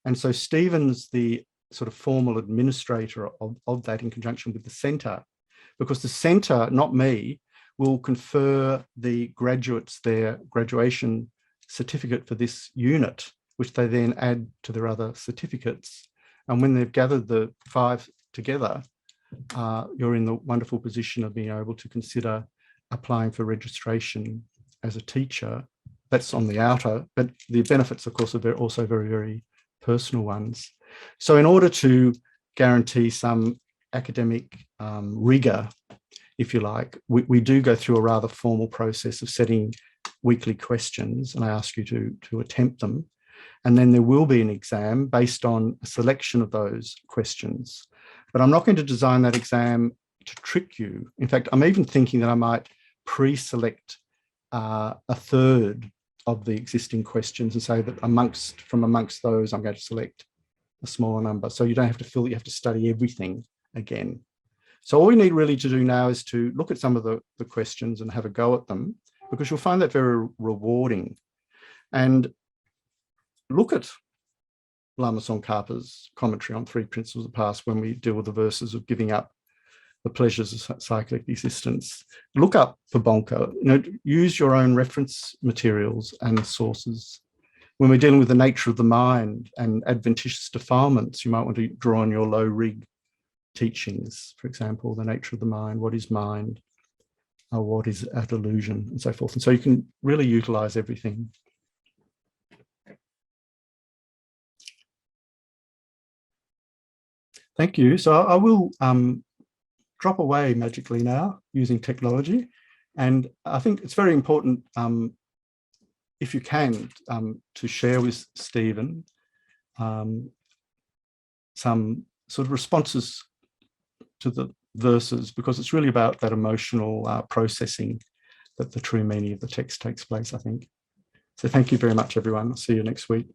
And so Stephen's the sort of formal administrator of that in conjunction with the centre, because the centre, not me, will confer the graduates their graduation certificate for this unit, which they then add to their other certificates. And when they've gathered the 5 together, you're in the wonderful position of being able to consider applying for registration as a teacher. That's on the outer, but the benefits, of course, are also very, very personal ones. So in order to guarantee some academic rigor, if you like, we do go through a rather formal process of setting weekly questions, and I ask you to attempt them. And then there will be an exam based on a selection of those questions. But I'm not going to design that exam to trick you. In fact, I'm even thinking that I might pre-select a third of the existing questions and say that from amongst those, I'm going to select a smaller number. So you don't have to feel that you have to study everything again. So all we need really to do now is to look at some of the questions and have a go at them, because you'll find that very rewarding. And look at Lama Tsongkhapa's commentary on 3 Principles of the Past when we deal with the verses of giving up the pleasures of cyclic existence. Look up Pabonka, use your own reference materials and sources. When we're dealing with the nature of the mind and adventitious defilements, you might want to draw on your low rig teachings, for example, the nature of the mind, what is mind, what is a delusion, and so forth. And so you can really utilize everything. Thank you. So I will drop away magically now using technology. And I think it's very important, if you can, to share with Stephen some sort of responses to the verses, because it's really about that emotional processing that the true meaning of the text takes place, I think. So thank you very much, everyone. I'll see you next week.